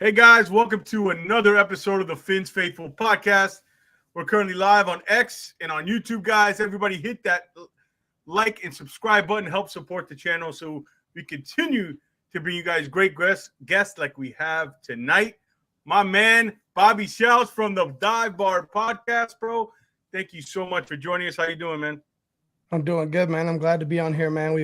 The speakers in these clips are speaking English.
Hey guys, welcome to another episode of the Fins Faithful podcast. We're currently live on X and on YouTube, guys. Everybody hit that like and subscribe button, help support the channel so we continue to bring you guys great guests like we have tonight. My man, Bobby Shouts from the Dive Bar podcast, bro. Thank you so much for joining us. How you doing, man? I'm doing good, man. I'm glad to be on here, man.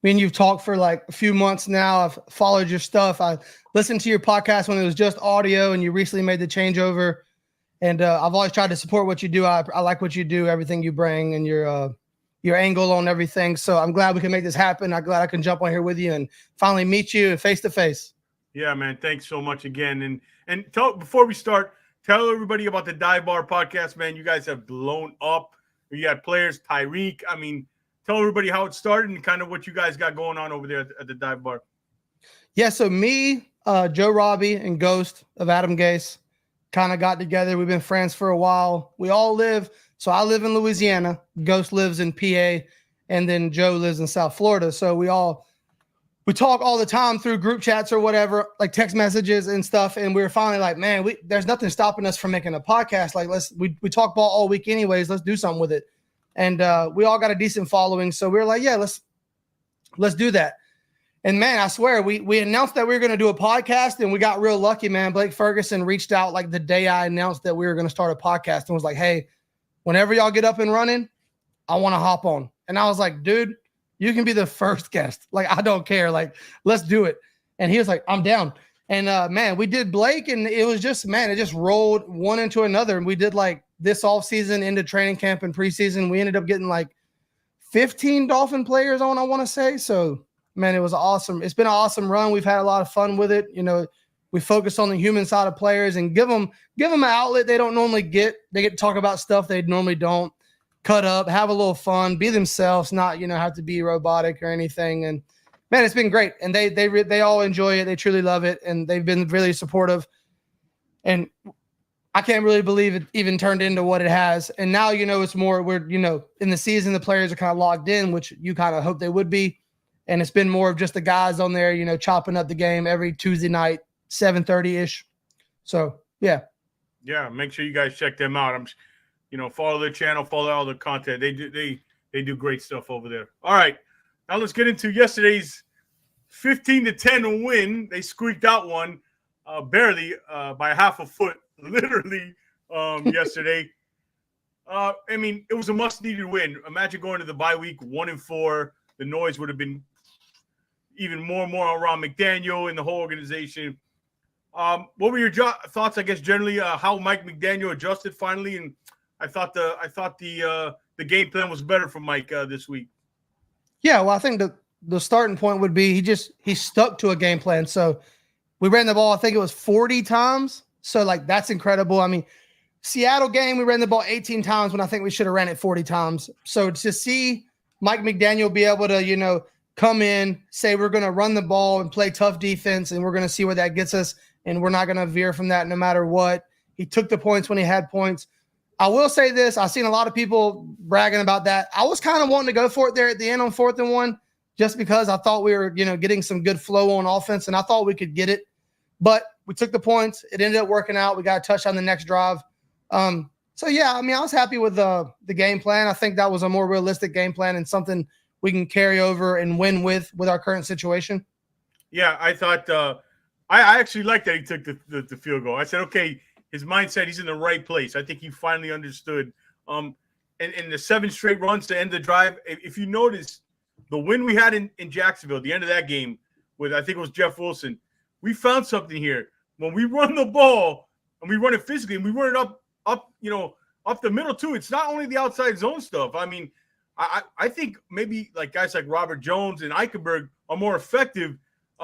Me and you've talked for like a few months now. I've followed your stuff. I listened to your podcast when it was just audio, and you recently made the changeover. And I've always tried to support what you do. I like what you do, everything you bring, and your angle on everything. So I'm glad we can make this happen. I'm glad I can jump on here with you and finally meet you face to face. Yeah, man. Thanks so much again. And before we start, tell everybody about the Dive Bar podcast, man. You guys have blown up. You got players, Tyreek. I mean, tell everybody how it started and kind of what you guys got going on over there at the Dive Bar. Yeah, so me, Joe Robbie, and Ghost of Adam Gase kind of got together. We've been friends for a while. We all live. So I live in Louisiana. Ghost lives in PA, and then Joe lives in South Florida. So we talk all the time through group chats or whatever, like text messages and stuff. And we were finally like, man, there's nothing stopping us from making a podcast. Like, we talk ball all week anyways. Let's do something with it. And we all got a decent following. So we were like, yeah, let's do that. And man, I swear, we announced that we were going to do a podcast, and we got real lucky, man. Blake Ferguson reached out like the day I announced that we were going to start a podcast and was like, hey, whenever y'all get up and running, I want to hop on. And I was like, dude, you can be the first guest. Like, I don't care. Like, let's do it. And he was like, I'm down. And man, we did Blake, and it was just, man, it just rolled one into another. And we did like this off season into training camp and preseason. We ended up getting like 15 Dolphin players on, I want to say. So, man, it was awesome. It's been an awesome run. We've had a lot of fun with it. You know, we focus on the human side of players and give them an outlet they don't normally get. They get to talk about stuff they normally don't. Cut up, have a little fun, be themselves, not, have to be robotic or anything. And man, it's been great. And they all enjoy it. They truly love it. And they've been really supportive. And I can't really believe it even turned into what it has. And now, it's more, we're, in the season, the players are kind of locked in, which you kind of hope they would be. And it's been more of just the guys on there, chopping up the game every Tuesday night, 7:30-ish. So, yeah. Yeah, make sure you guys check them out. Follow their channel, follow all their content. They do great stuff over there. All right, now let's get into yesterday's 15-10 win. They squeaked out one, barely by half a foot, literally yesterday. It was a must-needed win. Imagine going to the bye week 1-4. The noise would have been even more around McDaniel and the whole organization. What were your thoughts, I guess, generally, how Mike McDaniel adjusted finally? And I thought the game plan was better for Mike this week. Yeah, well, I think the starting point would be he stuck to a game plan. So we ran the ball, I think it was 40 times. So like that's incredible. I mean, Seattle game, we ran the ball 18 times when I think we should have ran it 40 times. So to see Mike McDaniel be able to, come in, say we're going to run the ball and play tough defense, and we're going to see where that gets us, and we're not going to veer from that no matter what. He took the points when he had points. I will say this. I've seen a lot of people bragging about that. I was kind of wanting to go for it there at the end on 4th and 1 just because I thought we were, getting some good flow on offense, and I thought we could get it. But we took the points. It ended up working out. We got a touchdown the next drive. So, yeah, I was happy with the game plan. I think that was a more realistic game plan and something we can carry over and win with our current situation. Yeah, I thought I actually liked that he took the field goal. I said, okay, his mindset, he's in the right place. I think he finally understood. And the 7 straight runs to end the drive, if you notice, the win we had in Jacksonville, the end of that game with, I think it was Jeff Wilson, we found something here. When we run the ball and we run it physically and we run it up the middle too, it's not only the outside zone stuff. I think maybe like guys like Robert Jones and Eichenberg are more effective.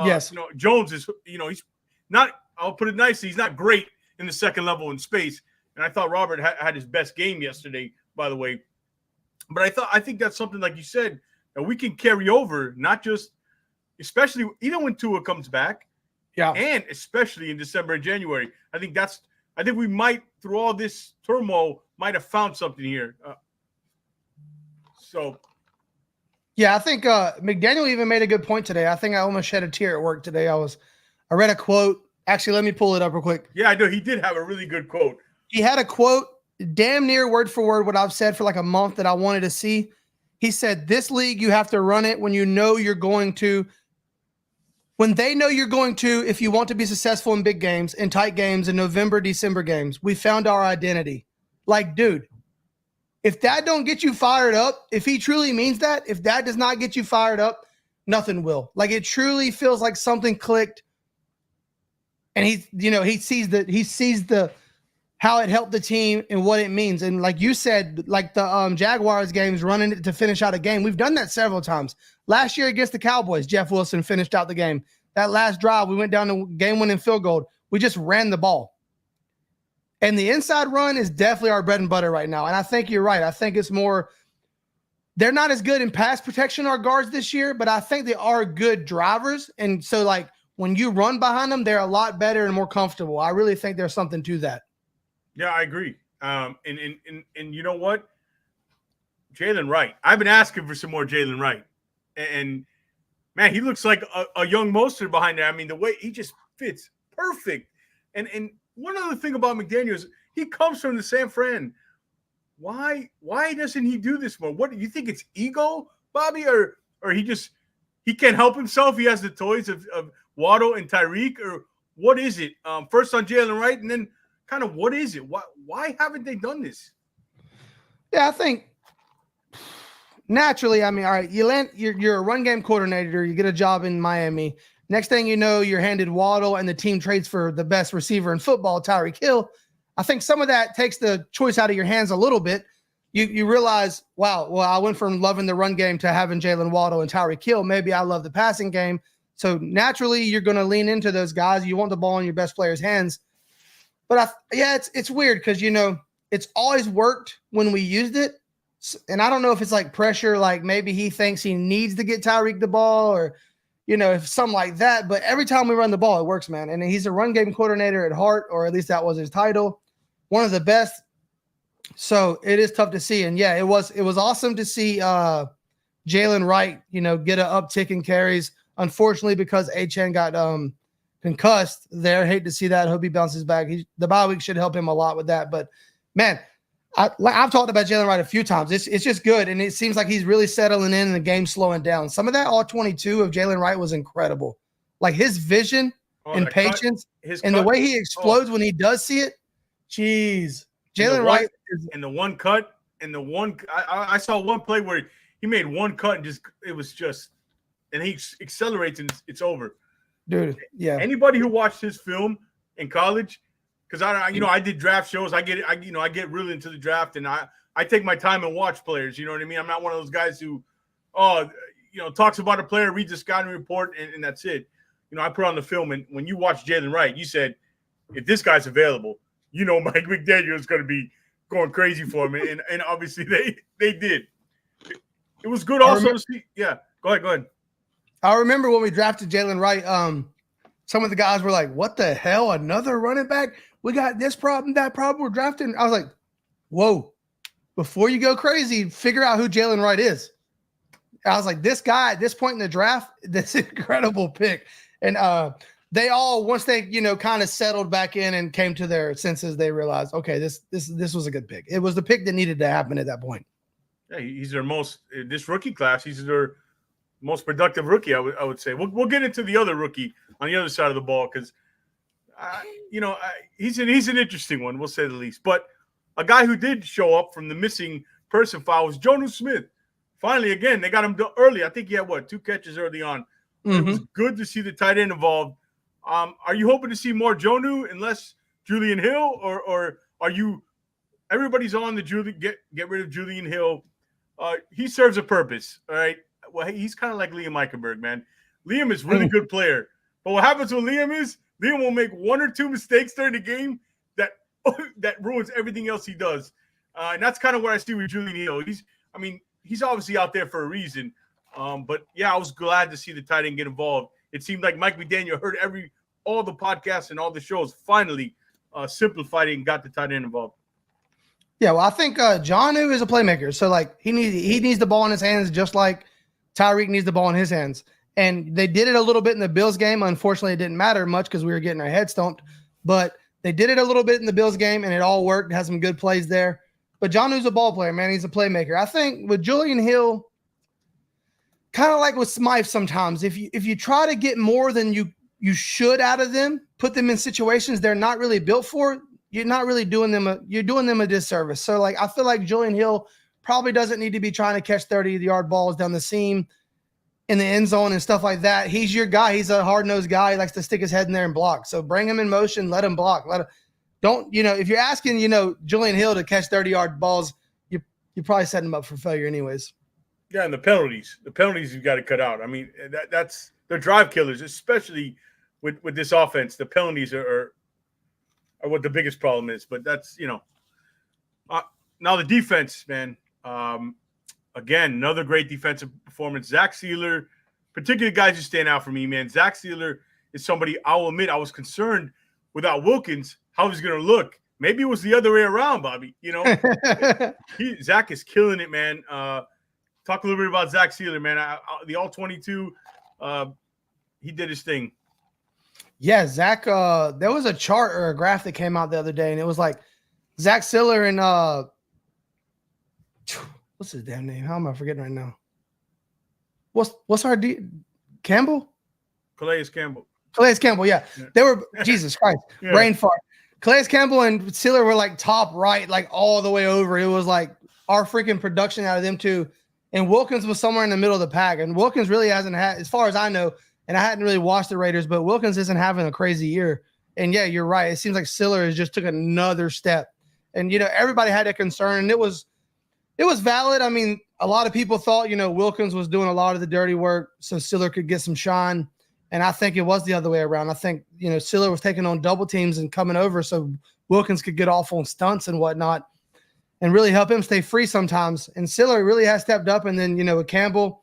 Yes. Jones is, he's not, I'll put it nicely, he's not great in the second level in space. And I thought Robert had his best game yesterday, by the way. But I think that's something, like you said, that we can carry over, not just, especially even when Tua comes back. Yeah. And especially in December and January. I think we might, through all this turmoil, might have found something here. Yeah, I think McDaniel even made a good point today. I think I almost shed a tear at work today. I read a quote Actually, let me pull it up real quick. Yeah, I know. He did have a really good quote. He had a quote, damn near word for word, what I've said for like a month that I wanted to see. He said, this league, you have to run it when you know you're going to, when they know you're going to, if you want to be successful in big games, in tight games, in November, December games. We found our identity. Like, dude, if that don't get you fired up, if he truly means that, if that does not get you fired up, nothing will. Like, it truly feels like something clicked. And he sees the how it helped the team and what it means. And like you said, like the Jaguars games, running it to finish out a game. We've done that several times. Last year against the Cowboys, Jeff Wilson finished out the game. That last drive, we went down to game-winning field goal. We just ran the ball. And the inside run is definitely our bread and butter right now. And I think you're right. I think it's more – they're not as good in pass protection, our guards, this year, but I think they are good drivers. And so, like, when you run behind them, they're a lot better and more comfortable. I really think there's something to that. Yeah, I agree. And you know what? Jalen Wright. I've been asking for some more Jalen Wright. And, man, he looks like a young Mostert behind there. I mean, the way he just fits perfect. And one other thing about McDaniel is he comes from the San Fran. Why doesn't he do this more? What do you think? It's ego, Bobby, or he can't help himself? He has the toys of Waddle and Tyreek, or what is it? First on Jalen Wright, and then kind of what is it? Why haven't they done this? Yeah, I think naturally, I mean, all right, you're a run game coordinator, you get a job in Miami. Next thing you know, you're handed Waddle, and the team trades for the best receiver in football, Tyreek Hill. I think some of that takes the choice out of your hands a little bit. You realize, wow, well, I went from loving the run game to having Jalen Waddle and Tyreek Hill. Maybe I love the passing game. So naturally, you're going to lean into those guys. You want the ball in your best player's hands. But it's weird because, it's always worked when we used it. And I don't know if it's like pressure, like maybe he thinks he needs to get Tyreek the ball or, if something like that. But every time we run the ball, it works, man. And he's a run game coordinator at heart, or at least that was his title. One of the best. So it is tough to see. And yeah, it was awesome to see Jalen Wright, get an uptick in carries. Unfortunately, because Achane got concussed there. Hate to see that. Hope he bounces back. The bye week should help him a lot with that. But man, I've talked about Jalen Wright a few times. It's just good, and it seems like he's really settling in and the game's slowing down. Some of that all 22 of Jalen Wright was incredible. Like his vision and patience, and the way he explodes when he does see it. Jeez, Jalen Wright and the one cut and the one. I saw one play where he made one cut and and he accelerates and it's over. Dude, yeah. Anybody who watched his film in college, because I did draft shows. I get really into the draft, and I take my time and watch players. You know what I mean? I'm not one of those guys who, talks about a player, reads the scouting report, and that's it. I put on the film, and when you watch Jalen Wright, you said, if this guy's available, Mike McDaniel is going to be going crazy for him, and obviously they did. It was good also to see. Yeah, go ahead. I remember when we drafted Jalen Wright, some of the guys were like, what the hell, another running back? We got this problem, that problem, we're drafting. I was like, whoa, before you go crazy, figure out who Jalen Wright is. I was like, this guy at this point in the draft, this incredible pick. And they all, once they, kind of settled back in and came to their senses, they realized, okay, this was a good pick. It was the pick that needed to happen at that point. Yeah, he's their this rookie class, he's their most productive rookie, I would say. We'll get into the other rookie on the other side of the ball because, he's an interesting one, we'll say the least. But a guy who did show up from the missing person file was Jonnu Smith. Finally, again, they got him early. I think he had, 2 catches early on. Mm-hmm. It was good to see the tight end involved. Are you hoping to see more Jonnu and less Julian Hill, or are you – everybody's on the get rid of Julian Hill. He serves a purpose, all right? Well, he's kind of like Liam Eichenberg, man. Liam is a really good player. But what happens with Liam is Liam will make 1 or 2 mistakes during the game that ruins everything else he does. And that's kind of what I see with Julian Hill. He's obviously out there for a reason. But, yeah, I was glad to see the tight end get involved. It seemed like Mike McDaniel heard all the podcasts and all the shows finally simplified it and got the tight end involved. Yeah, well, I think Jonnu is a playmaker. So, he needs the ball in his hands just like Tyreek needs the ball in his hands. And they did it a little bit in the Bills game. Unfortunately, it didn't matter much because we were getting our head stomped. But they did it a little bit in the Bills game, and it all worked. It had some good plays there. But Jonnu's a ball player, man. He's a playmaker. I think with Julian Hill, kind of like with Smythe sometimes, if you try to get more than you should out of them, put them in situations they're not really built for, you're not really doing them a disservice. So like I feel like Julian Hill probably doesn't need to be trying to catch 30-yard balls down the seam in the end zone and stuff like that. He's your guy. He's a hard-nosed guy. He likes to stick his head in there and block. So bring him in motion, let him block. If you're asking, Julian Hill to catch 30-yard balls, you're probably setting him up for failure anyways. Yeah, and the penalties you've got to cut out. I mean, that's they're drive killers, especially with this offense. The penalties are what the biggest problem is. But that's now the defense, man. Again, another great defensive performance. Zach Sealer, particularly guys who stand out for me, man. Zach Sealer is somebody I'll admit I was concerned without Wilkins how he's going to look. Maybe it was the other way around, Bobby. Zach is killing it, man. Talk a little bit about Zach Sealer, man. The All-22, he did his thing. Yeah, Zach, there was a chart or a graph that came out the other day, and it was like Zach Sealer and what's his damn name? How am I forgetting right now? What's our Campbell? Calais Campbell, yeah. They were Jesus Christ, yeah. Brain fart. Calais Campbell and Sealer were like top right, like all the way over. It was like our freaking production out of them two. And Wilkins was somewhere in the middle of the pack. And Wilkins really hasn't had, as far as I know, and I hadn't really watched the Raiders, but Wilkins isn't having a crazy year. And yeah, you're right. It seems like Sealer has just took another step. And everybody had a concern, and it was valid. I mean, a lot of people thought, Wilkins was doing a lot of the dirty work so Sealer could get some shine. And I think it was the other way around. I think, Sealer was taking on double teams and coming over so Wilkins could get off on stunts and whatnot and really help him stay free sometimes. And Sealer really has stepped up. And then, with Campbell,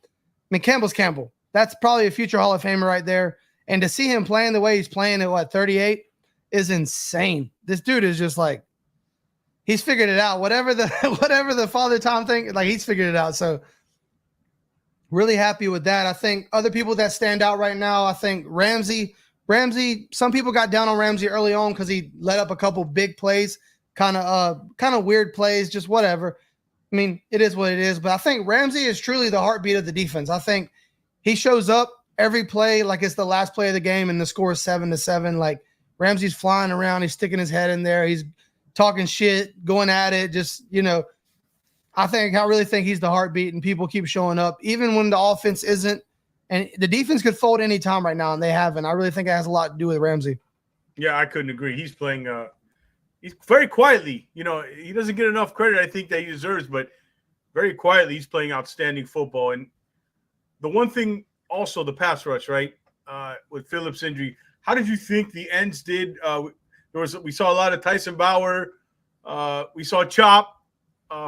Campbell's Campbell. That's probably a future Hall of Famer right there. And to see him playing the way he's playing at 38 is insane. This dude is just like, he's figured it out. Whatever the Father Time thing, like he's figured it out. So really happy with that. I think other people that stand out right now, I think Ramsey, some people got down on Ramsey early on because he let up a couple big plays, kind of weird plays, just whatever. I mean, it is what it is. But I think Ramsey is truly the heartbeat of the defense. I think he shows up every play like it's the last play of the game and the score is 7-7. Like Ramsey's flying around. He's sticking his head in there. He's talking shit, going at it. Just, I really think he's the heartbeat, and people keep showing up even when the offense isn't. And the defense could fold any time right now, and they haven't. I really think it has a lot to do with Ramsey. Yeah, I couldn't agree. He's playing he's very quietly. He doesn't get enough credit, I think, that he deserves, but very quietly he's playing outstanding football. And the one thing also, the pass rush, right, with Phillips' injury, how did you think the ends did? We saw a lot of Tyson Bauer. We saw Chop,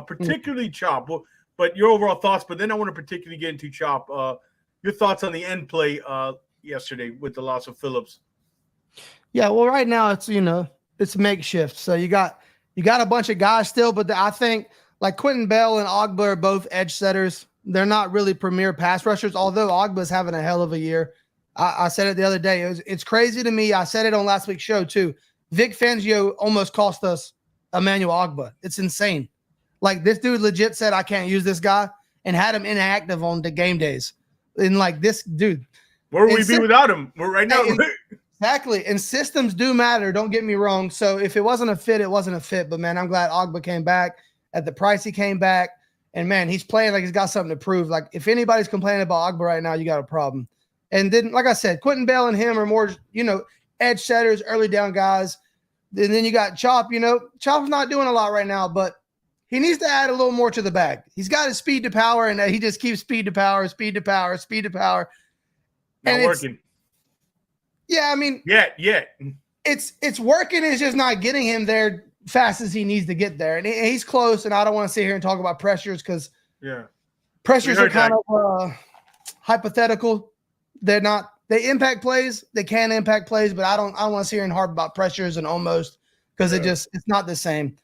particularly Chop. But your overall thoughts. But then I want to particularly get into Chop. Your thoughts on the end play yesterday with the loss of Phillips. Yeah, well, right now it's makeshift. So you got a bunch of guys still, but I think like Quentin Bell and Ogba are both edge setters. They're not really premier pass rushers, although Ogba's having a hell of a year. I said it the other day. It's crazy to me. I said it on last week's show too. Vic Fangio almost cost us Emmanuel Ogba. It's insane. Like this dude legit said, I can't use this guy, and had him inactive on the game days. And like this dude. Where would we be without him? We're right now. Exactly. And systems do matter. Don't get me wrong. So if it wasn't a fit, it wasn't a fit. But man, I'm glad Ogba came back at the price he came back. And man, he's playing like he's got something to prove. Like if anybody's complaining about Ogba right now, you got a problem. And then, like I said, Quentin Bell and him are more, edge setters, early down guys. And then you got Chop. Chop's not doing a lot right now, but he needs to add a little more to the bag. He's got his speed to power, and he just keeps speed to power, speed to power, speed to power. Not working. Yeah, I mean, yet it's working. It's just not getting him there fast as he needs to get there, and he's close. And I don't want to sit here and talk about pressures because pressures are kind of hypothetical. They're not. They impact plays. They can impact plays, but I don't want to sit here and harp about pressures and almost because it's not the same.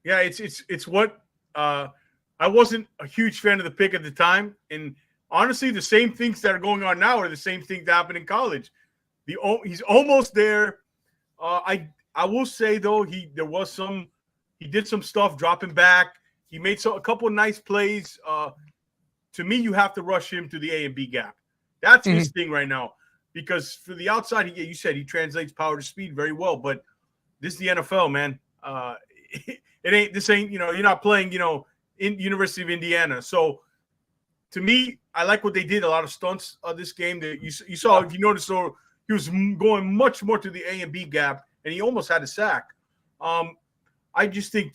Yeah, it's what I wasn't a huge fan of the pick at the time, and honestly, the same things that are going on now are the same things that happened in college. He's almost there. I will say though, he did some stuff dropping back. He made a couple of nice plays. To me, you have to rush him to the A and B gap. That's his thing right now. Because for the outside, you said he translates power to speed very well. But this is the NFL, man. You're not playing, in University of Indiana. So to me, I like what they did. A lot of stunts of this game that you saw. If you noticed, so he was going much more to the A and B gap, and he almost had a sack. I just think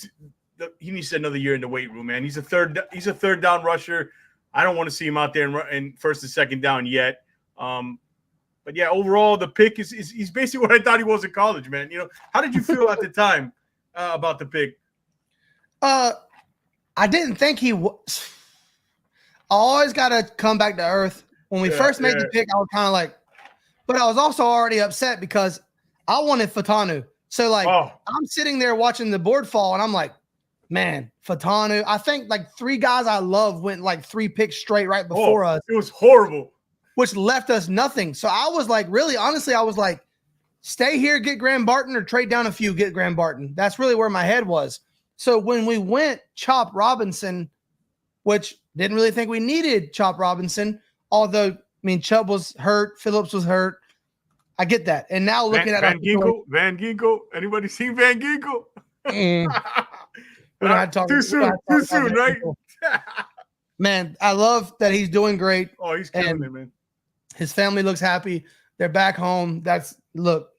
he needs another year in the weight room, man. He's a third down rusher. I don't want to see him out there in first and second down yet. But yeah, overall, the pick he's basically what I thought he was in college, man. How did you feel at the time about the pick? I didn't think he was. I always got to come back to earth. When we first made the pick, I was kind of like, but I was also already upset because I wanted Fatanu. So I'm sitting there watching the board fall, and I'm like, man, Fatanu. I think like 3 guys I love went like 3 picks straight right before us. It was horrible. Which left us nothing. So I was like, really, honestly, I was like, stay here, get Graham Barton, or trade down a few, get Graham Barton. That's really where my head was. So when we went Chop Robinson, which didn't really think we needed Chop Robinson, although, Chubb was hurt, Phillips was hurt. I get that. And now looking at Van Ginkel. Anybody seen Van Ginkel? Too soon, right? Man, I love that he's doing great. Oh, he's killing it, man. His family looks happy. They're back home. Look,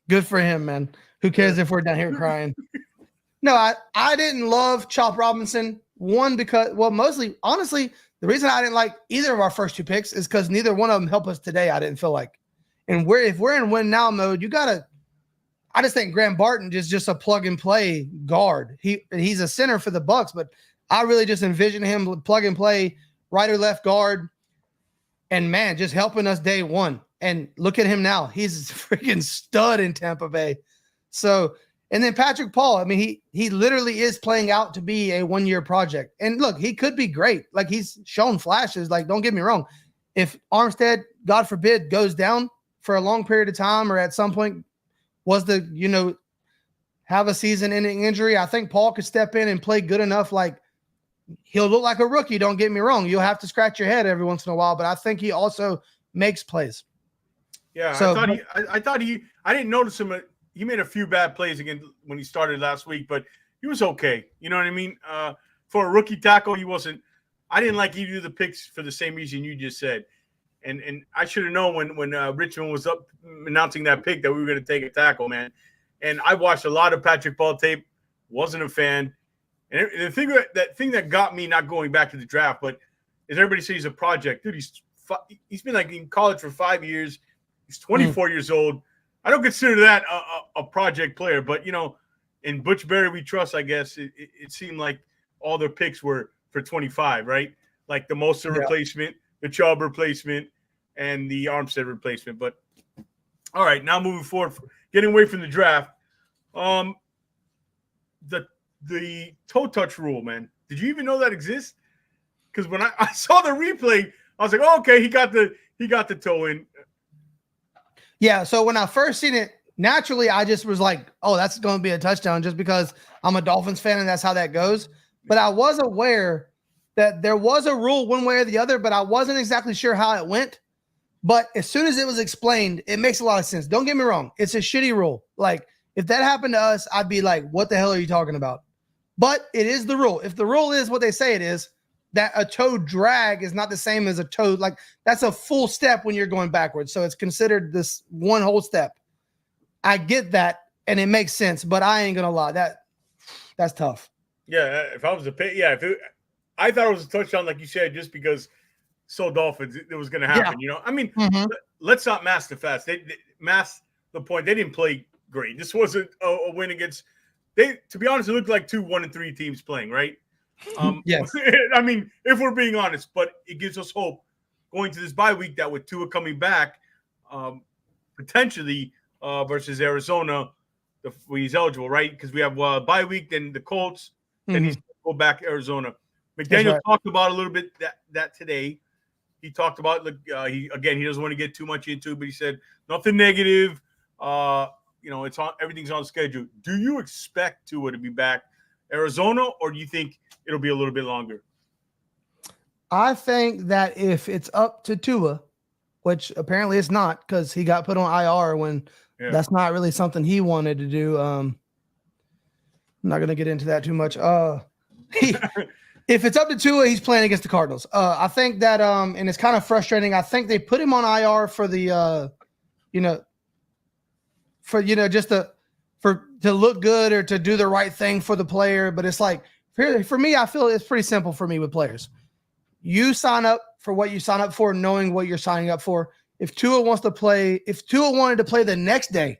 good for him, man. Who cares if we're down here crying? No, I didn't love Chop Robinson. One, because, mostly, honestly, the reason I didn't like either of our first 2 picks is because neither one of them helped us today, I didn't feel like. And if we're in win now mode, I just think Graham Barton is just a plug and play guard. He's a center for the Bucks, but I really just envision him plug and play right or left guard. And man, just helping us day one. And look at him now. He's a freaking stud in Tampa Bay. So, and then Patrick Paul, he literally is playing out to be a 1-year project. And look, he could be great. Like, he's shown flashes. Like, don't get me wrong. If Armstead, God forbid, goes down for a long period of time, or at some point was have a season-ending injury, I think Paul could step in and play good enough. Like, he'll look like a rookie. Don't get me wrong. You'll have to scratch your head every once in a while, but I think he also makes plays. Yeah, so, I didn't notice him. He made a few bad plays again when he started last week, but he was okay. You know what I mean? For a rookie tackle, he wasn't. I didn't like either of the picks for the same reason you just said. And I should have known when Richmond was up announcing that pick that we were going to take a tackle, man. And I watched a lot of Patrick Paul tape. Wasn't a fan. And the thing that got me not going back to the draft, but is everybody says he's a project. Dude, he's been like in college for 5 years. He's 24 years old. I don't consider that a project player, but in Butch Berry we trust, I guess. It seemed like all their picks were for 25, right? Like the Moser replacement, the Chubb replacement, and the Armstead replacement. But all right, now moving forward, getting away from the draft. The toe touch rule, man. Did you even know that exists? Because when I saw the replay, I was like, oh, okay, he got the toe in. Yeah, so when I first seen it, naturally I just was like, oh, that's going to be a touchdown just because I'm a Dolphins fan and that's how that goes. But I was aware that there was a rule one way or the other, but I wasn't exactly sure how it went. But as soon as it was explained, it makes a lot of sense. Don't get me wrong. It's a shitty rule. Like, if that happened to us, I'd be like, what the hell are you talking about? But it is the rule. If the rule is what they say it is, that a toe drag is not the same as a toe. Like, that's a full step when you're going backwards. So it's considered this one whole step. I get that, and it makes sense, but I ain't going to lie. That's tough. Yeah, if I was a pick, I thought it was a touchdown, like you said, just because Dolphins, it was going to happen. Yeah. Let's not mask the facts. They mask the point. They didn't play great. This wasn't a win against. To be honest, it looked like 2 1-3 teams playing, right? Yes. If we're being honest, but it gives us hope going to this bye week that with Tua coming back, potentially versus Arizona, when he's eligible, right? Because we have bye week, then the Colts, then he's go back Arizona. McDaniel talked about a little bit that today. he talked about he doesn't want to get too much into it, but he said nothing negative. It's on, everything's on schedule. Do you expect Tua to be back Arizona, or do you think it'll be a little bit longer? I think that if it's up to Tua, which apparently it's not because he got put on IR when that's not really something he wanted to do. I'm not going to get into that too much. If it's up to Tua, he's playing against the Cardinals. I think that, and it's kind of frustrating. I think they put him on IR for the, just to look good or to do the right thing for the player. But it's like, for me, I feel it's pretty simple for me with players. You sign up for what you sign up for, knowing what you're signing up for. If Tua wanted to play the next day,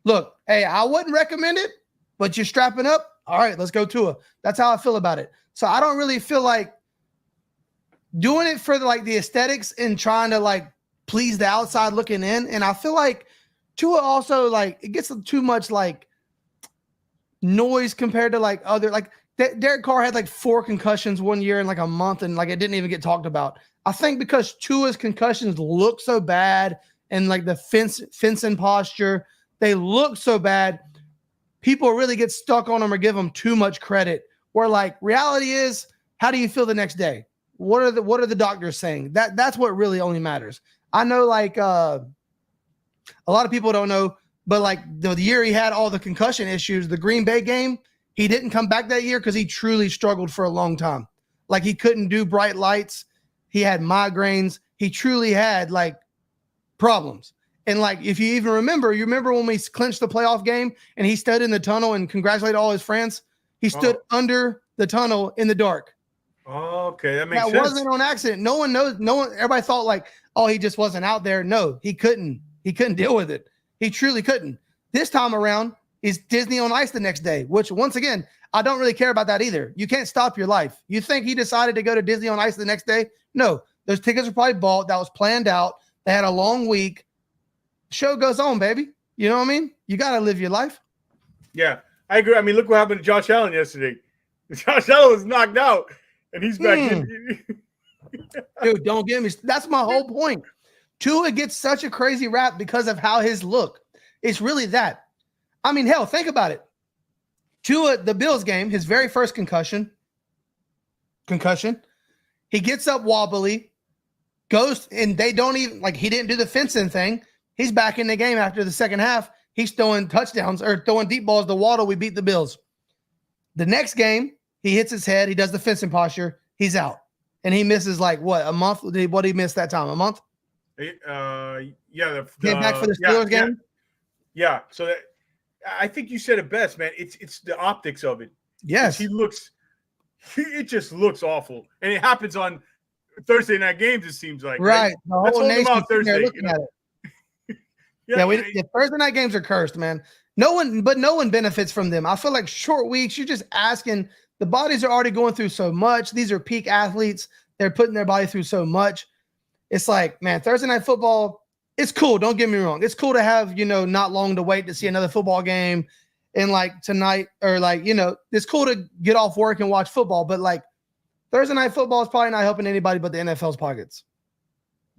look, hey, I wouldn't recommend it, but you're strapping up. All right, let's go Tua. That's how I feel about it. So I don't really feel like doing it for the aesthetics and trying to please the outside looking in. And I feel like Tua also it gets too much noise compared to other Derek Carr had 4 concussions one year in a month, and it didn't even get talked about. I think because Tua's concussions look so bad and the fencing posture, they look so bad, people really get stuck on him or give him too much credit. Where reality is, how do you feel the next day? What are the doctors saying? That's what really only matters. I know a lot of people don't know, but the year he had all the concussion issues, the Green Bay game, he didn't come back that year because he truly struggled for a long time. He couldn't do bright lights. He had migraines. He truly had problems. And if you even remember, when we clinched the playoff game and he stood in the tunnel and congratulated all his friends? He stood under the tunnel in the dark. Oh, okay. That makes sense. That wasn't on accident. No one knows. Everybody thought he just wasn't out there. No, he couldn't. He couldn't deal with it. He truly couldn't. This time around is Disney on Ice the next day, which once again, I don't really care about that either. You can't stop your life. You think he decided to go to Disney on Ice the next day? No, those tickets were probably bought. That was planned out. They had a long week. Show goes on, baby. You know what I mean? You got to live your life. Yeah, I agree. I mean, look what happened to Josh Allen yesterday. Josh Allen was knocked out, and he's back in. Dude, don't get me. That's my whole point. Tua gets such a crazy rap because of how his look. It's really that. I mean, hell, think about it. Tua, the Bills game, his very first concussion. He gets up wobbly, goes, and they don't even, he didn't do the fencing thing. He's back in the game after the second half. He's throwing touchdowns or throwing deep balls to Waddle. We beat the Bills. The next game, he hits his head. He does the fencing posture. He's out. And he misses a month? What did he miss that time? A month? Came back for the Steelers game? Yeah. So I think you said it best, man. It's the optics of it. Yes. It just looks awful. And it happens on Thursday night games, it seems like. Right. The whole nation Thursday. Looking at it. The Thursday night games are cursed, man. No one benefits from them. I feel like short weeks, you're just asking. The bodies are already going through so much. These are peak athletes. They're putting their body through so much. It's man, Thursday night football, it's cool. Don't get me wrong. It's cool to have, not long to wait to see another football game. And tonight or it's cool to get off work and watch football. But Thursday night football is probably not helping anybody but the NFL's pockets.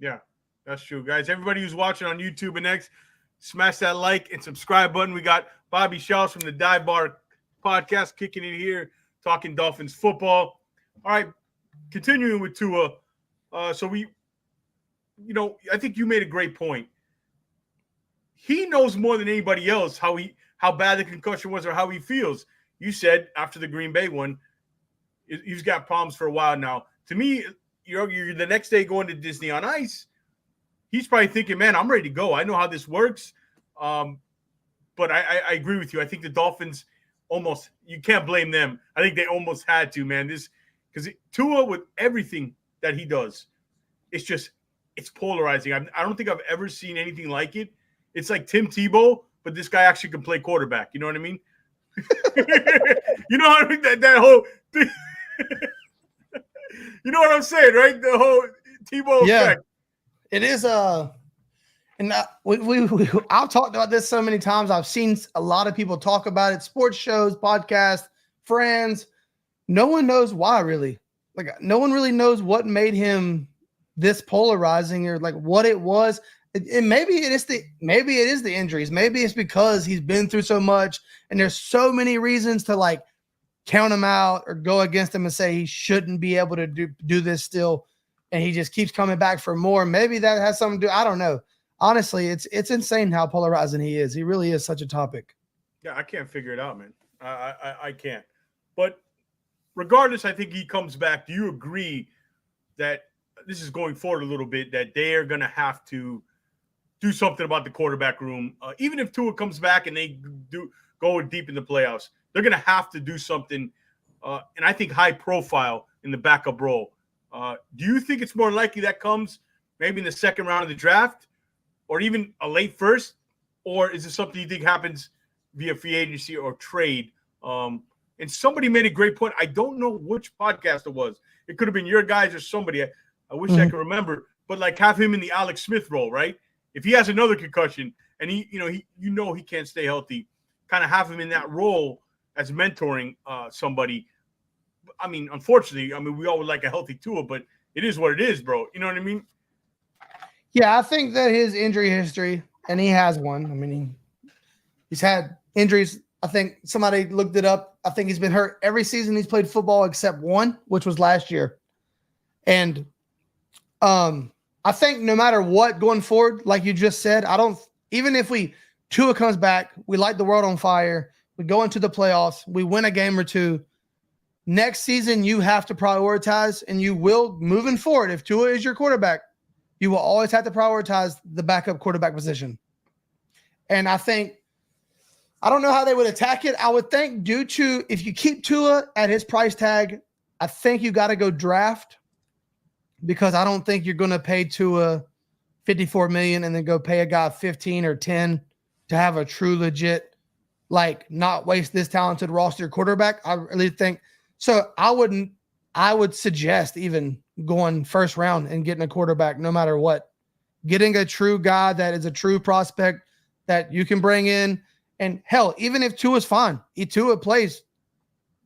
Yeah. That's true, guys. Everybody who's watching on YouTube and X, smash that like and subscribe button. We got Bobby Schaus from the Dive Bar podcast kicking in here, talking Dolphins football. All right, continuing with Tua. I think you made a great point. He knows more than anybody else how bad the concussion was or how he feels. You said after the Green Bay one, he's got problems for a while now. To me, you're the next day going to Disney on Ice. He's probably thinking, man, I'm ready to go. I know how this works. But I agree with you. I think the Dolphins you can't blame them. I think they almost had to, man. Because Tua, with everything that he does, it's polarizing. I don't think I've ever seen anything like it. It's like Tim Tebow, but this guy actually can play quarterback. You know what I mean? You know what I mean? That whole thing. You know what I'm saying, right? The whole Tebow effect. It is and I've talked about this so many times. I've seen a lot of people talk about it, sports shows, podcasts, friends. No one knows why, really. No one really knows what made him this polarizing or like what it was. And maybe it is the injuries. Maybe it's because he's been through so much and there's so many reasons to like count him out or go against him and say he shouldn't be able to do this still. And he just keeps coming back for more. Maybe that has something to do. I don't know. Honestly, it's insane how polarizing he is. He really is such a topic. Yeah, I can't figure it out, man. I can't. But regardless, I think he comes back. Do you agree that this is going forward a little bit, that they are going to have to do something about the quarterback room? Even if Tua comes back and they do go deep in the playoffs, they're going to have to do something, and I think high profile in the backup role. Do you think it's more likely that comes maybe in the second round of the draft or even a late first? Or is it something you think happens via free agency or trade? And somebody made a great point. I don't know which podcast it was. It could have been your guys or somebody. I wish I could remember. But like have him in the Alex Smith role, right? If he has another concussion and he can't stay healthy, kind of have him in that role as mentoring somebody. I mean, unfortunately, we all would like a healthy Tua, but it is what it is, bro. You know what I mean? Yeah, I think that his injury history, and he has one. I mean, he's had injuries. I think somebody looked it up. I think he's been hurt every season he's played football except one, which was last year. And I think no matter what going forward, like you just said, even if Tua comes back, we light the world on fire, we go into the playoffs, we win a game or two. Next season, you have to prioritize, and you will, moving forward, if Tua is your quarterback, you will always have to prioritize the backup quarterback position. And I don't know how they would attack it. I would think if you keep Tua at his price tag, I think you got to go draft, because I don't think you're going to pay Tua $54 million and then go pay a guy 15 or 10 to have a true legit, like, not waste this talented roster quarterback. I really think so. I would suggest even going first round and getting a quarterback no matter what. Getting a true guy that is a true prospect that you can bring in. And hell, even if Tua's fine, Tua plays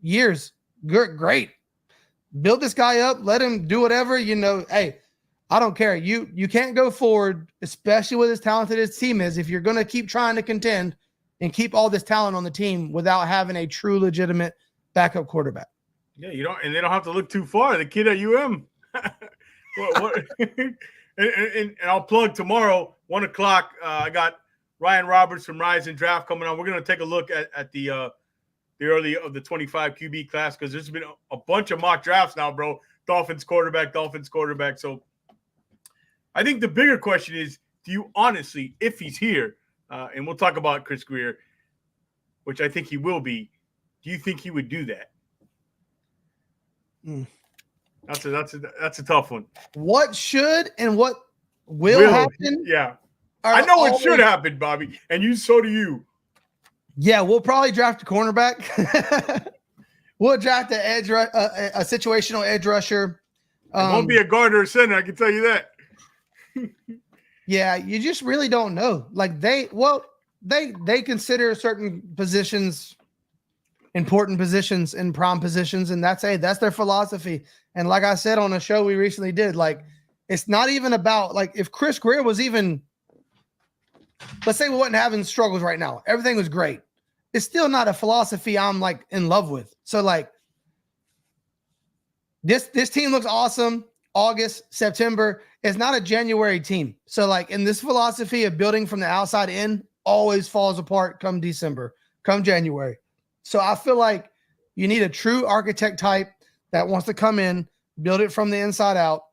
years, great. Build this guy up, let him do whatever, hey, I don't care. You can't go forward, especially with as talented as team is, if you're going to keep trying to contend and keep all this talent on the team without having a true legitimate backup quarterback. Yeah, and they don't have to look too far. The kid at UM. and I'll plug tomorrow, 1:00. I got Ryan Roberts from Rise and Draft coming on. We're going to take a look at the early of the 25 QB class, because there's been a bunch of mock drafts now, bro. Dolphins quarterback. So I think the bigger question is, do you honestly, if he's here, and we'll talk about Chris Greer, which I think he will be, do you think he would do that? That's a tough one. What should and what will happen? Yeah. I know it should happen, Bobby, and so do you. Yeah, we'll probably draft a cornerback. We'll draft a situational edge rusher. It won't be a guard or a center, I can tell you that. Yeah, you just really don't know. Like they consider certain positions important positions and prime positions, and that's their philosophy. And like I said on a show we recently did, like, it's not even about, like, if Chris Greer was even, let's say we wasn't having struggles right now, everything was great, it's still not a philosophy I'm like in love with. So like this team looks awesome. August, September is not a January team. So like in this philosophy of building from the outside in, always falls apart come December, come January. So I feel like you need a true architect type that wants to come in, build it from the inside out,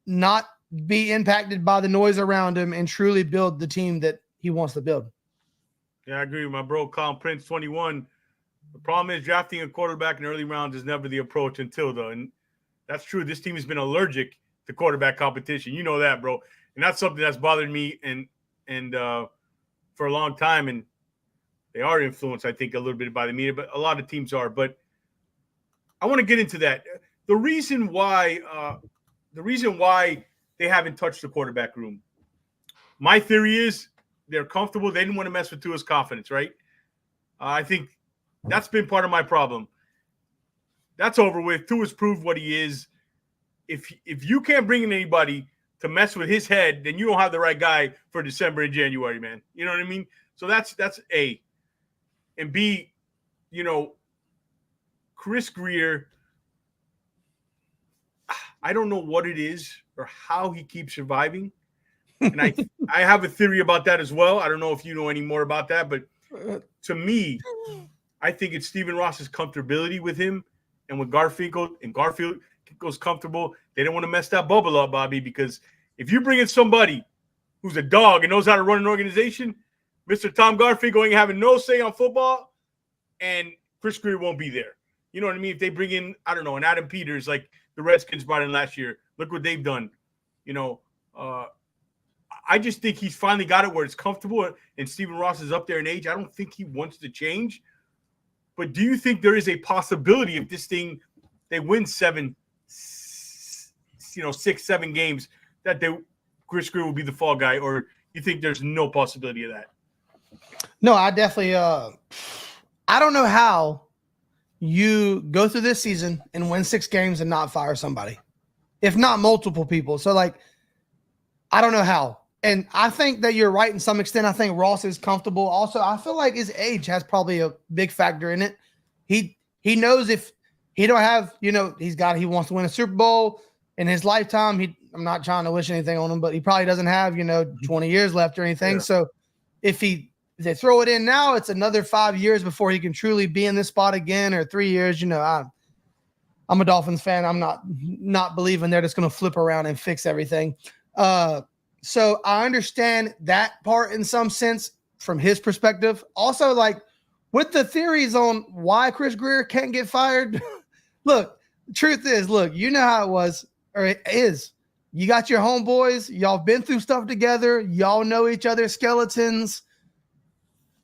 not be impacted by the noise around him, and truly build the team that he wants to build. Yeah, I agree with my bro, Colin Prince, 21. The problem is drafting a quarterback in early rounds is never the approach until, though. And that's true. This team has been allergic to quarterback competition. You know that, bro. And that's something that's bothered me and for a long time. And they are influenced, I think, a little bit by the media, but a lot of teams are. But I want to get into that. The reason why they haven't touched the quarterback room, my theory is they're comfortable. They didn't want to mess with Tua's confidence, right? I think that's been part of my problem. That's over with. Tua's proved what he is. if you can't bring in anybody to mess with his head, then you don't have the right guy for December and January, man. You know what I mean? So that's A. And B, Chris Grier, I don't know what it is or how he keeps surviving. And I have a theory about that as well. I don't know if you know any more about that, but to me, I think it's Stephen Ross's comfortability with him and with Garfield, and Garfield goes comfortable. They don't want to mess that bubble up, Bobby, because if you bring in somebody who's a dog and knows how to run an organization, Mr. Tom Garfield going having no say on football, and Chris Grier won't be there. You know what I mean? If they bring in, I don't know, an Adam Peters like the Redskins brought in last year, look what they've done. I just think he's finally got it where it's comfortable, and Stephen Ross is up there in age. I don't think he wants to change. But do you think there is a possibility if this thing, they win 6, 7 games, that Chris Grier will be the fall guy, or you think there's no possibility of that? No, I definitely I don't know how you go through this season and win 6 games and not fire somebody, if not multiple people. So, I don't know how. And I think that you're right in some extent. I think Ross is comfortable. Also, I feel like his age has probably a big factor in it. He knows if he don't have, he wants to win a Super Bowl in his lifetime. I'm not trying to wish anything on him, but he probably doesn't have, 20 years left or anything. Yeah. So if they throw it in now, it's another 5 years before he can truly be in this spot again, or 3 years. I'm a Dolphins fan. I'm not believing they're just going to flip around and fix everything. So I understand that part in some sense from his perspective. Also, with the theories on why Chris Grier can't get fired, look, the truth is, you know how it was, or it is. You got your homeboys. Y'all been through stuff together. Y'all know each other's skeletons.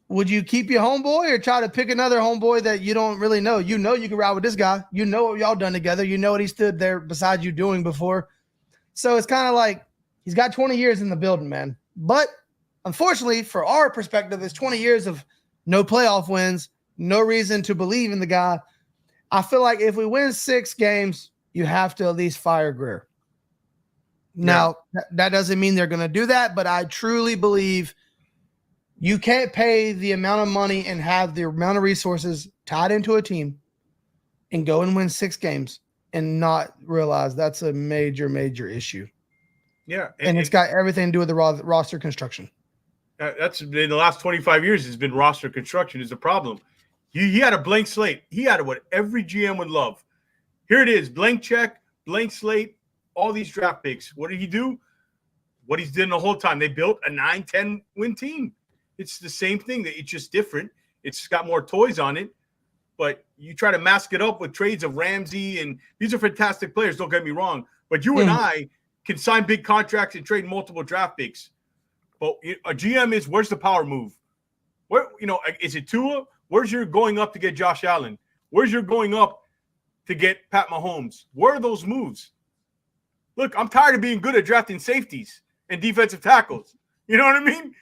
Would you keep your homeboy or try to pick another homeboy that you don't really know? You can ride with this guy. You know what y'all done together. You know what he stood there beside you doing before. So it's kind of like, he's got 20 years in the building, man. But unfortunately, for our perspective, it's 20 years of no playoff wins, no reason to believe in the guy. I feel like if we win 6 games, you have to at least fire Grier. Now, that doesn't mean they're going to do that, but I truly believe you can't pay the amount of money and have the amount of resources tied into a team and go and win 6 games and not realize that's a major, major issue. Yeah. And it's got everything to do with the roster construction. That's in the last 25 years has been roster construction is the problem. He had a blank slate. He had what every GM would love. Here it is, blank check, blank slate, all these draft picks. What did he do? What he's done the whole time. They built a 9-10 win team. It's the same thing. It's just different. It's got more toys on it. But you try to mask it up with trades of Ramsey, and these are fantastic players, don't get me wrong. But you and I can sign big contracts and trade multiple draft picks. But a GM is, where's the power move? Where, is it Tua? Where's your going up to get Josh Allen? Where's your going up to get Pat Mahomes? Where are those moves? Look, I'm tired of being good at drafting safeties and defensive tackles. You know what I mean?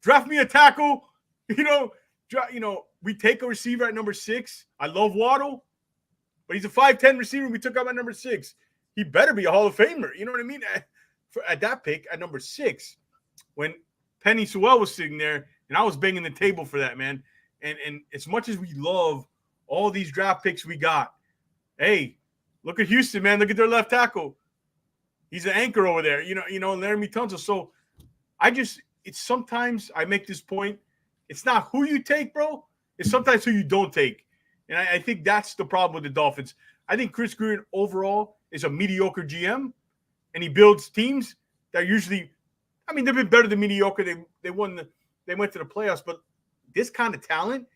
Draft me a tackle. We take a receiver at number 6. I love Waddle, but he's a 5'10" receiver. We took him at number 6. He better be a Hall of Famer. You know what I mean? At that pick, at number 6, when Penny Sewell was sitting there, and I was banging the table for that, man. And as much as we love all these draft picks we got, hey, look at Houston, man. Look at their left tackle. He's an anchor over there, Laramie Tunsil. So it's sometimes I make this point. It's not who you take, bro. It's sometimes who you don't take. And I think that's the problem with the Dolphins. I think Chris Grier overall is a mediocre GM, and he builds teams that usually, they've been better than mediocre. They went to the playoffs, but this kind of talent,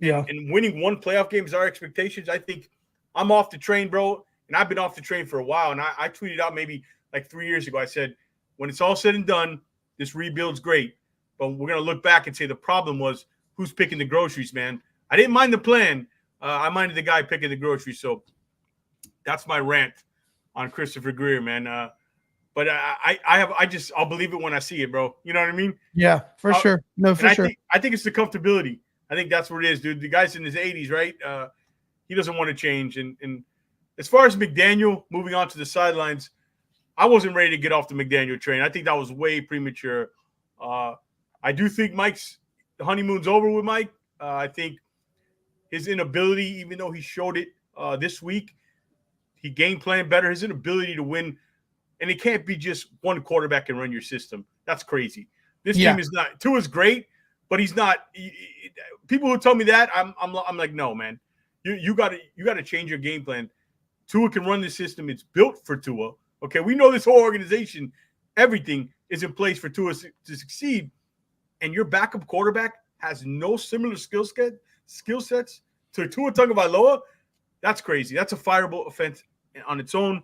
and winning one playoff game is our expectations. I think I'm off the train, bro, and I've been off the train for a while. And I tweeted out maybe like 3 years ago. I said, when it's all said and done, this rebuild's great, but we're gonna look back and say the problem was who's picking the groceries, man. I didn't mind the plan. I minded the guy picking the groceries. So that's my rant on Christopher Grier, man. But I'll believe it when I see it, bro. You know what I mean? Yeah, for sure. No, for sure. I think it's the comfortability. I think that's what it is, dude. The guy's in his 80s, right? He doesn't want to change, and as far as McDaniel moving on to the sidelines, I wasn't ready to get off the McDaniel train. I think that was way premature. I do think Mike's honeymoon's over with Mike. I think his inability, even though he showed it this week, he game planned better. His inability to win, and it can't be just one quarterback and run your system. That's crazy. This team is not. Tua's great, but he's not. People who tell me that, I'm like, no, man. You got to change your game plan. Tua can run the system. It's built for Tua. Okay, we know this whole organization, everything is in place for Tua to succeed, and your backup quarterback has no similar skill sets to Tua Tagovailoa. That's crazy. That's a fireable offense on its own,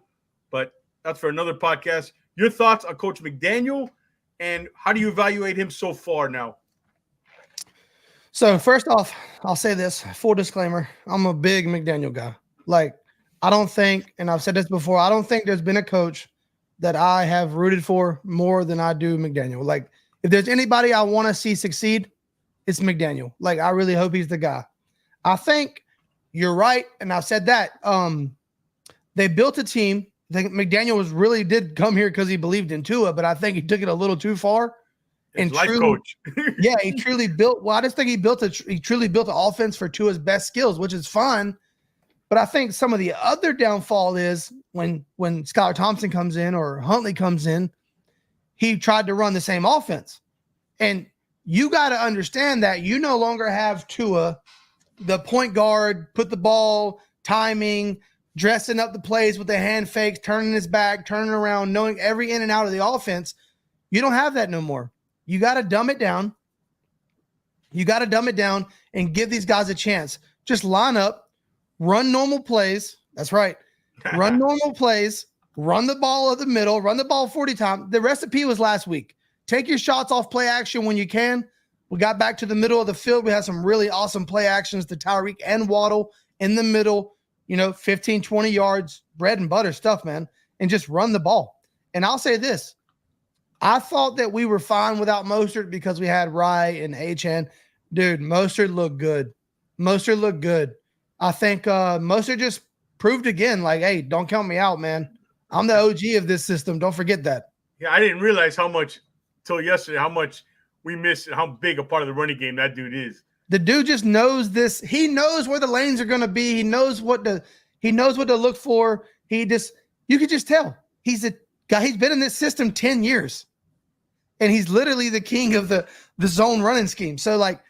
but that's for another podcast. Your thoughts on Coach McDaniel, and how do you evaluate him so far now? So first off, I'll say this, full disclaimer, I'm a big McDaniel guy. Like, I don't think, and I've said this before, I don't think there's been a coach that I have rooted for more than I do McDaniel. Like, if there's anybody I want to see succeed, it's McDaniel. Like, I really hope he's the guy. I think you're right, and I've said that. They built a team. I think McDaniel did come here because he believed in Tua, but I think he took it a little too far. And life coach. Yeah, he truly built. Well, I just think he truly built an offense for Tua's best skills, which is fun. But I think some of the other downfall is when Skylar Thompson comes in or Huntley comes in, he tried to run the same offense. And you got to understand that you no longer have Tua, the point guard, put the ball, timing, dressing up the plays with the hand fakes, turning his back, turning around, knowing every in and out of the offense. You don't have that no more. You got to dumb it down. You got to dumb it down and give these guys a chance. Just line up, run normal plays. That's right. Run normal plays, run the ball at the middle, run the ball 40 times. The recipe was last week. Take your shots off play action when you can. We got back to the middle of the field. We had some really awesome play actions to Tyreek and Waddle in the middle, 15, 20 yards, bread and butter stuff, man, and just run the ball. And I'll say this. I thought that we were fine without Mostert because we had Rye and Achane. Dude, Mostert looked good. I think Mostert just proved again, like, hey, don't count me out, man. I'm the OG of this system. Don't forget that. Yeah, I didn't realize till yesterday, how much we missed and how big a part of the running game that dude is. The dude just knows this. He knows where the lanes are going to be. He knows what to look for. You could just tell. He's a guy. He's been in this system 10 years. And he's literally the king of the zone running scheme. So, like,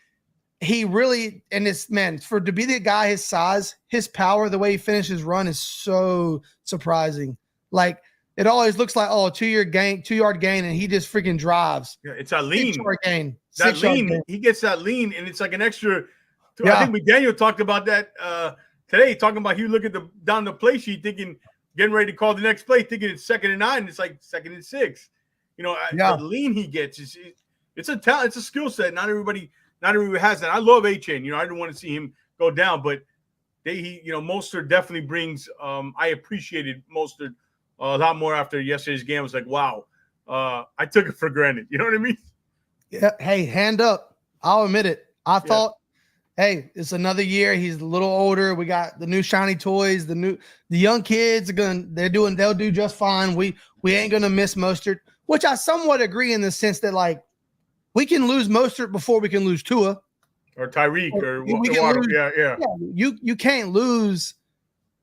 he really, and this man, to be the guy his size, his power, the way he finishes run is so surprising. Like, it always looks like, 2-yard gain, and he just freaking drives. Yeah, it's a lean. 6-yard gain. That lean, he gets that lean, and it's like an extra. I think McDaniel talked about that today, talking about he look at down the play sheet, getting ready to call the next play, thinking it's 2nd and 9, and it's like 2nd and 6. The lean he gets it's a talent, it's a skill set. Not everybody has that. I love Achane. I didn't want to see him go down, but Mostert definitely brings. I appreciated Mostert a lot more after yesterday's game. I was like, wow, I took it for granted. You know what I mean? Yeah. Hey, hand up. I'll admit it. I thought, hey, it's another year. He's a little older. We got the new shiny toys. The young kids they'll do just fine. We ain't gonna miss Mostert. Which I somewhat agree in the sense that, like, we can lose Mostert before we can lose Tua. Or Tyreek or Waddle. Yeah. You can't lose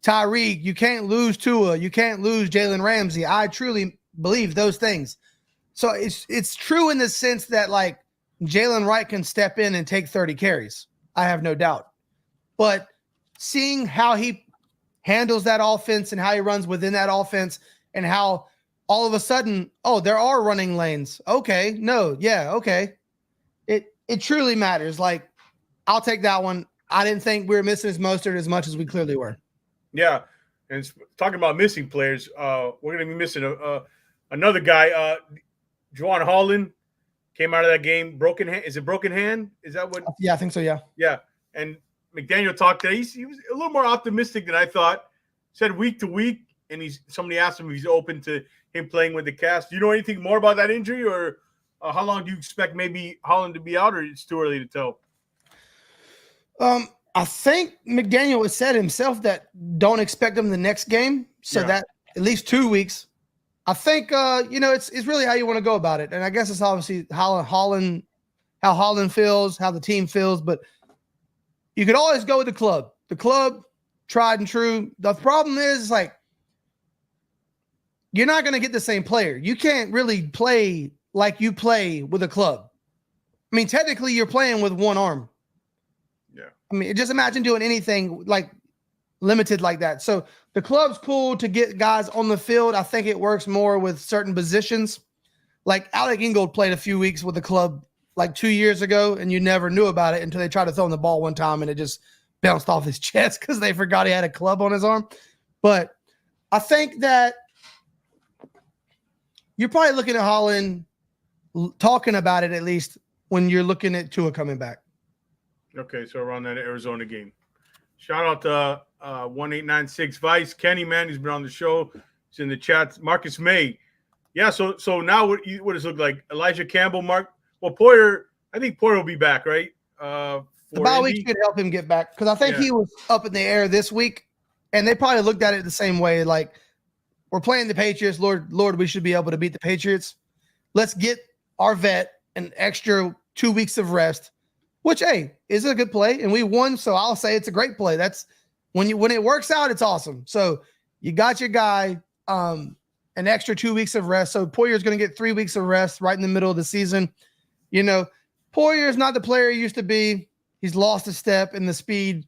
Tyreek. You can't lose Tua. You can't lose Jalen Ramsey. I truly believe those things. So it's true in the sense that, like, Jalen Wright can step in and take 30 carries. I have no doubt. But seeing how he handles that offense and how he runs within that offense and how all of a sudden, there are running lanes. Okay. No. Yeah. Okay. It truly matters. Like, I'll take that one. I didn't think we were missing his Mostert as much as we clearly were. Yeah. And talking about missing players, we're going to be missing another guy. Juwan Holland came out of that game. Broken hand. Is it broken hand? Is that what? Yeah, I think so. Yeah. Yeah. And McDaniel talked today. He was a little more optimistic than I thought. Said week to week. And somebody asked him if he's open to him playing with the cast. Do you know anything more about that injury, or how long do you expect maybe Holland to be out, or it's too early to tell? I think McDaniel has said himself that don't expect him the next game. So that at least 2 weeks. I think it's really how you want to go about it. And I guess it's obviously how Holland feels, how the team feels, but you could always go with the club. The club, tried and true. The problem is like you're not going to get the same player. You can't really play like you play with a club. I mean, technically you're playing with one arm. Yeah. I mean, just imagine doing anything like limited like that. So the club's cool to get guys on the field. I think it works more with certain positions. Like Alec Ingold played a few weeks with the club like 2 years ago, and you never knew about it until they tried to throw him the ball one time and it just bounced off his chest because they forgot he had a club on his arm. But I think that you're probably looking at Holland talking about it at least when you're looking at Tua coming back. Okay, so around that Arizona game. Shout out to 1896 Vice. Kenny, man, he's been on the show. He's in the chat. Marcus May. Yeah, so now what does it look like? Elijah Campbell, Poyer, I think Poyer will be back, right? The bye week should help him get back because I think he was up in the air this week, and they probably looked at it the same way. Like, we're playing the Patriots. Lord, we should be able to beat the Patriots. Let's get our vet an extra 2 weeks of rest, which, hey, is a good play, and we won, so I'll say it's a great play. That's when it works out, it's awesome. So you got your guy an extra 2 weeks of rest. So Poyer's going to get 3 weeks of rest right in the middle of the season. You know, Poyer's not the player he used to be. He's lost a step in the speed.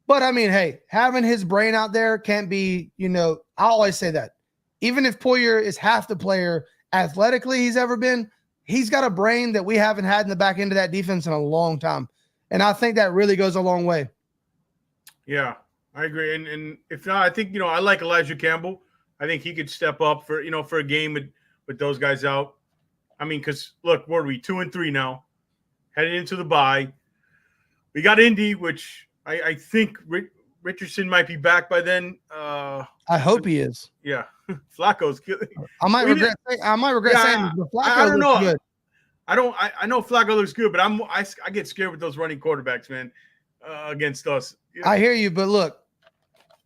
But, I mean, hey, having his brain out there can't be, I always say that. Even if Poyer is half the player athletically he's ever been, he's got a brain that we haven't had in the back end of that defense in a long time. And I think that really goes a long way. Yeah, I agree. And if not, I think, I like Elijah Campbell. I think he could step up for a game with those guys out. I mean, because, look, what are we, 2-3 now? Heading into the bye. We got Indy, which I think Richardson might be back by then. I hope he is. Yeah. Flacco's good. I might regret saying this, but Flacco I don't know. good. I know Flacco looks good, but I get scared with those running quarterbacks, man, against us. I hear you, but look,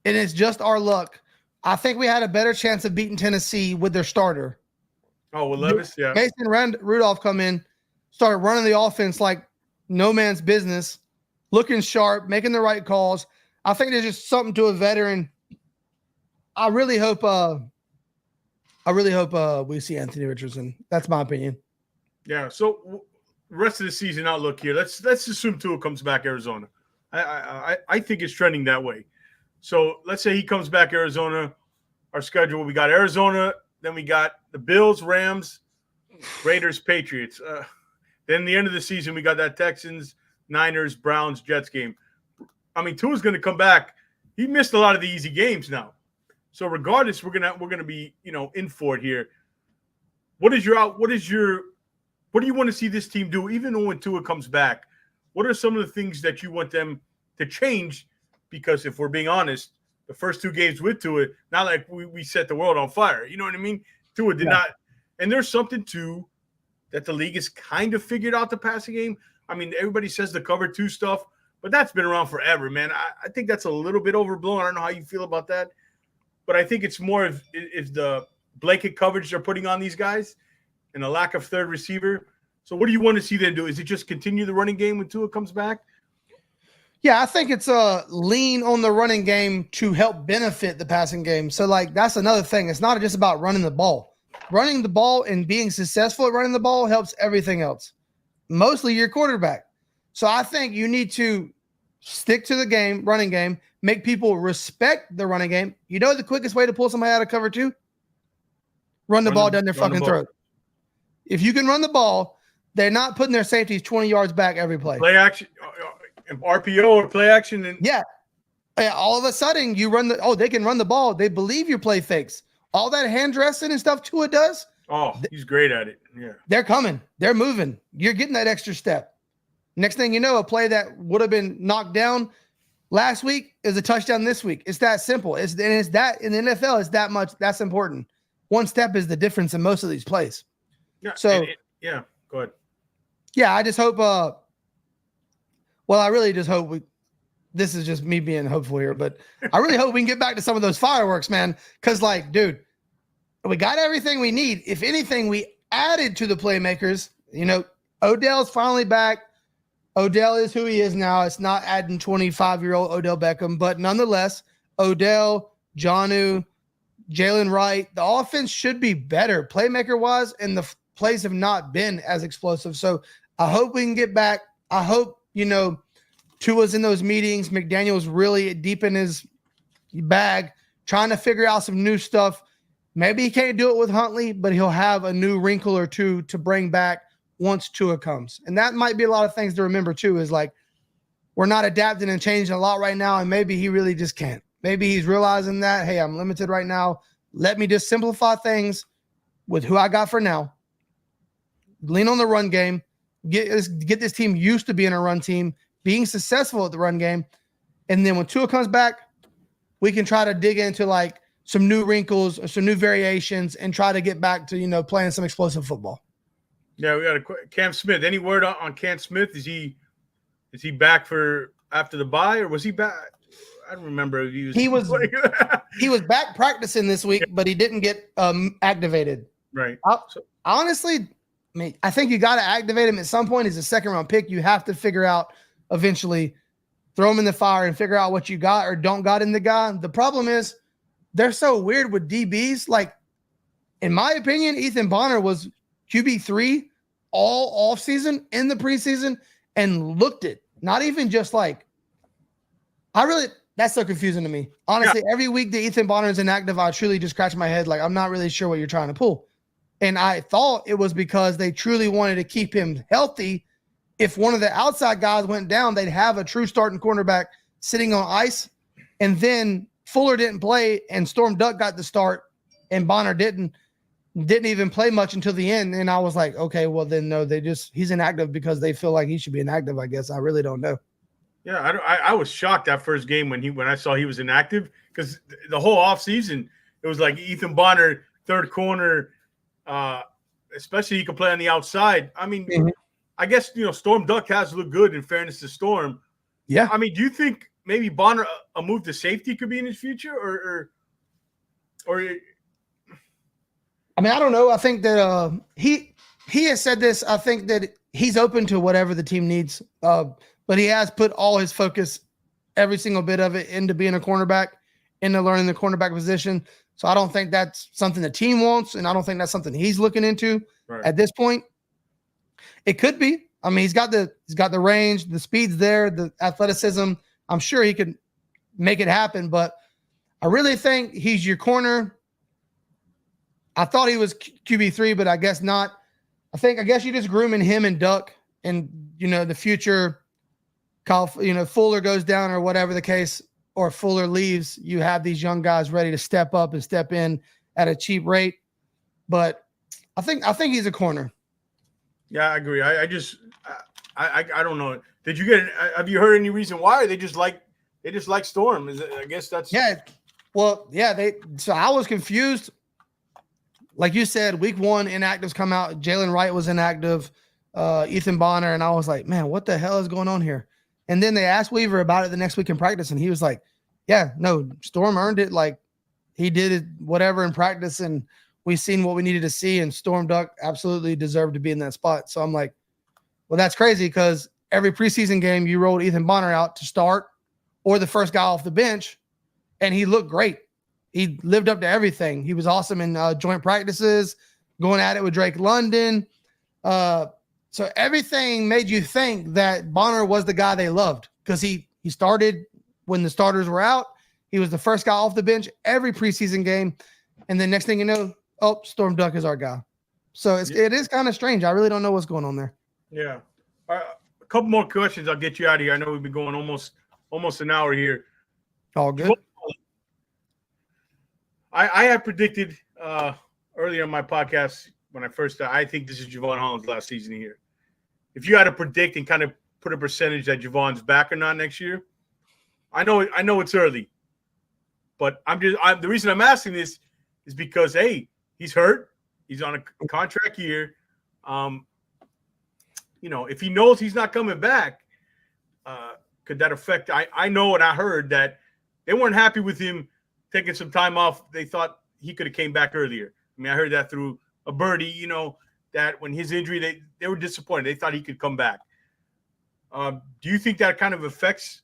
and it's just our luck. I think we had a better chance of beating Tennessee with their starter. Oh, with Levis, yeah. Mason Rudolph come in, started running the offense like no man's business, looking sharp, making the right calls. I think there's just something to a veteran. I really hope we see Anthony Richardson. That's my opinion. Yeah. So rest of the season outlook here. Let's assume Tua comes back Arizona. I think it's trending that way. So let's say he comes back Arizona. Our schedule, we got Arizona, then we got the Bills, Rams, Raiders, Patriots. Then the end of the season, we got that Texans, Niners, Browns, Jets game. I mean, Tua's going to come back. He missed a lot of the easy games now. So regardless, we're gonna be in for it here. What do you want to see this team do, even when Tua comes back? What are some of the things that you want them to change? Because if we're being honest, the first 2 games with Tua, not like we set the world on fire. You know what I mean? Tua did not. And there's something too that the league has kind of figured out the passing game. I mean, everybody says the cover 2 stuff, but that's been around forever, man. I think that's a little bit overblown. I don't know how you feel about that. But I think it's more if the blanket coverage they're putting on these guys and the lack of third receiver. So what do you want to see them do? Is it just continue the running game when Tua comes back? Yeah, I think it's a lean on the running game to help benefit the passing game. So, that's another thing. It's not just about running the ball. Running the ball and being successful at running the ball helps everything else, mostly your quarterback. So I think you need to stick to the running game, make people respect the running game. You know the quickest way to pull somebody out of cover 2? Run the ball down their fucking throat. If you can run the ball, they're not putting their safeties 20 yards back every play. Play action, RPO or play action. And all of a sudden you they can run the ball. They believe you play fakes. All that hand dressing and stuff Tua does. Oh, he's great at it. Yeah. They're coming. They're moving. You're getting that extra step. Next thing you know, a play that would have been knocked down last week is a touchdown this week. It's that simple. It's that in the NFL, it's that much. That's important. One step is the difference in most of these plays. Yeah. So go ahead. Yeah, I just hope. I really just hope this is just me being hopeful here, but I really hope we can get back to some of those fireworks, man. Because, like, dude, we got everything we need. If anything, we added to the playmakers. You know, Odell's finally back. Odell is who he is now. It's not adding 25-year-old Odell Beckham, but nonetheless, Odell, Jonnu, Jalen Wright, the offense should be better playmaker-wise, and the plays have not been as explosive. So I hope we can get back. I hope, you know, Tua's in those meetings. McDaniel's really deep in his bag, trying to figure out some new stuff. Maybe he can't do it with Huntley, but he'll have a new wrinkle or two to bring back once Tua comes. And that might be a lot of things to remember too, is like, we're not adapting and changing a lot right now, and maybe he really just can't. Maybe he's realizing that, hey, I'm limited right now. Let me just simplify things with who I got for now. Lean on the run game. Get this team used to being a run team, being successful at the run game. And then when Tua comes back, we can try to dig into like some new wrinkles or some new variations and try to get back to, you know, playing some explosive football. Yeah, we got Cam Smith. Any word on Cam Smith? Is he back for after the bye, or was he back? I don't remember if he was. He was back practicing this week, but he didn't get activated. Right. Honestly, I mean, I think you got to activate him at some point. He's a second-round pick. You have to figure out eventually, throw him in the fire and figure out what you got or don't got in the guy. The problem is they're so weird with DBs. Like, in my opinion, Ethan Bonner was QB3 all offseason in the preseason and looked it. Not even just like, that's so confusing to me. Honestly, Every week that Ethan Bonner is inactive, I truly just scratch my head. Like, I'm not really sure what you're trying to pull. And I thought it was because they truly wanted to keep him healthy. If one of the outside guys went down, they'd have a true starting cornerback sitting on ice. And then Fuller didn't play and Storm Duck got the start and Bonner didn't even play much until the end. And I was like, okay, well then no, he's inactive because they feel like he should be inactive, I guess. I really don't know. Yeah, I was shocked that first game when I saw he was inactive, because the whole offseason it was like Ethan Bonner, third corner, especially he could play on the outside. I mean, I guess, you know, Storm Duck has looked good in fairness to Storm. Yeah. I mean, do you think maybe Bonner, a move to safety could be in his future, or I mean, I don't know. I think that he has said this. I think that he's open to whatever the team needs. But he has put all his focus, every single bit of it, into being a cornerback, into learning the cornerback position. So I don't think that's something the team wants, and I don't think that's something he's looking into at this point. It could be. I mean, he's got the range, the speed's there, the athleticism. I'm sure he could make it happen, but I really think he's your corner. I thought he was QB3, but I guess not. I guess you're just grooming him and Duck, and, you know, the future, Fuller goes down or whatever the case, or Fuller leaves, you have these young guys ready to step up and step in at a cheap rate. But I think he's a corner. Yeah, I agree. I don't know. Have you heard any reason why? They just like Storm. I guess that's. Yeah. Well, yeah, so I was confused. Like you said, week one, inactives come out. Jalen Wright was inactive, Ethan Bonner, and I was like, man, what the hell is going on here? And then they asked Weaver about it the next week in practice, and he was like, yeah, no, Storm earned it. Like, he did it, whatever, in practice, and we seen what we needed to see, and Storm Duck absolutely deserved to be in that spot. So I'm like, well, that's crazy, because every preseason game you rolled Ethan Bonner out to start or the first guy off the bench, and he looked great. He lived up to everything. He was awesome in joint practices, going at it with Drake London. So everything made you think that Bonner was the guy they loved, because he started when the starters were out. He was the first guy off the bench every preseason game. And then next thing you know, Storm Duck is our guy. So it is kind of strange. I really don't know what's going on there. Yeah. A couple more questions. I'll get you out of here. I know we've been going almost an hour here. All good. I had predicted earlier in my podcast when I think this is Javon Holland's last season here. If you had to predict and kind of put a percentage that Javon's back or not next year, I know it's early, but the reason I'm asking this is because, hey, he's hurt. He's on a contract year. You know, if he knows he's not coming back, could that affect? I know and I heard that they weren't happy with him taking some time off. They thought he could have came back earlier. I mean, I heard that through a birdie, that when his injury, they were disappointed. They thought he could come back. Do you think that kind of affects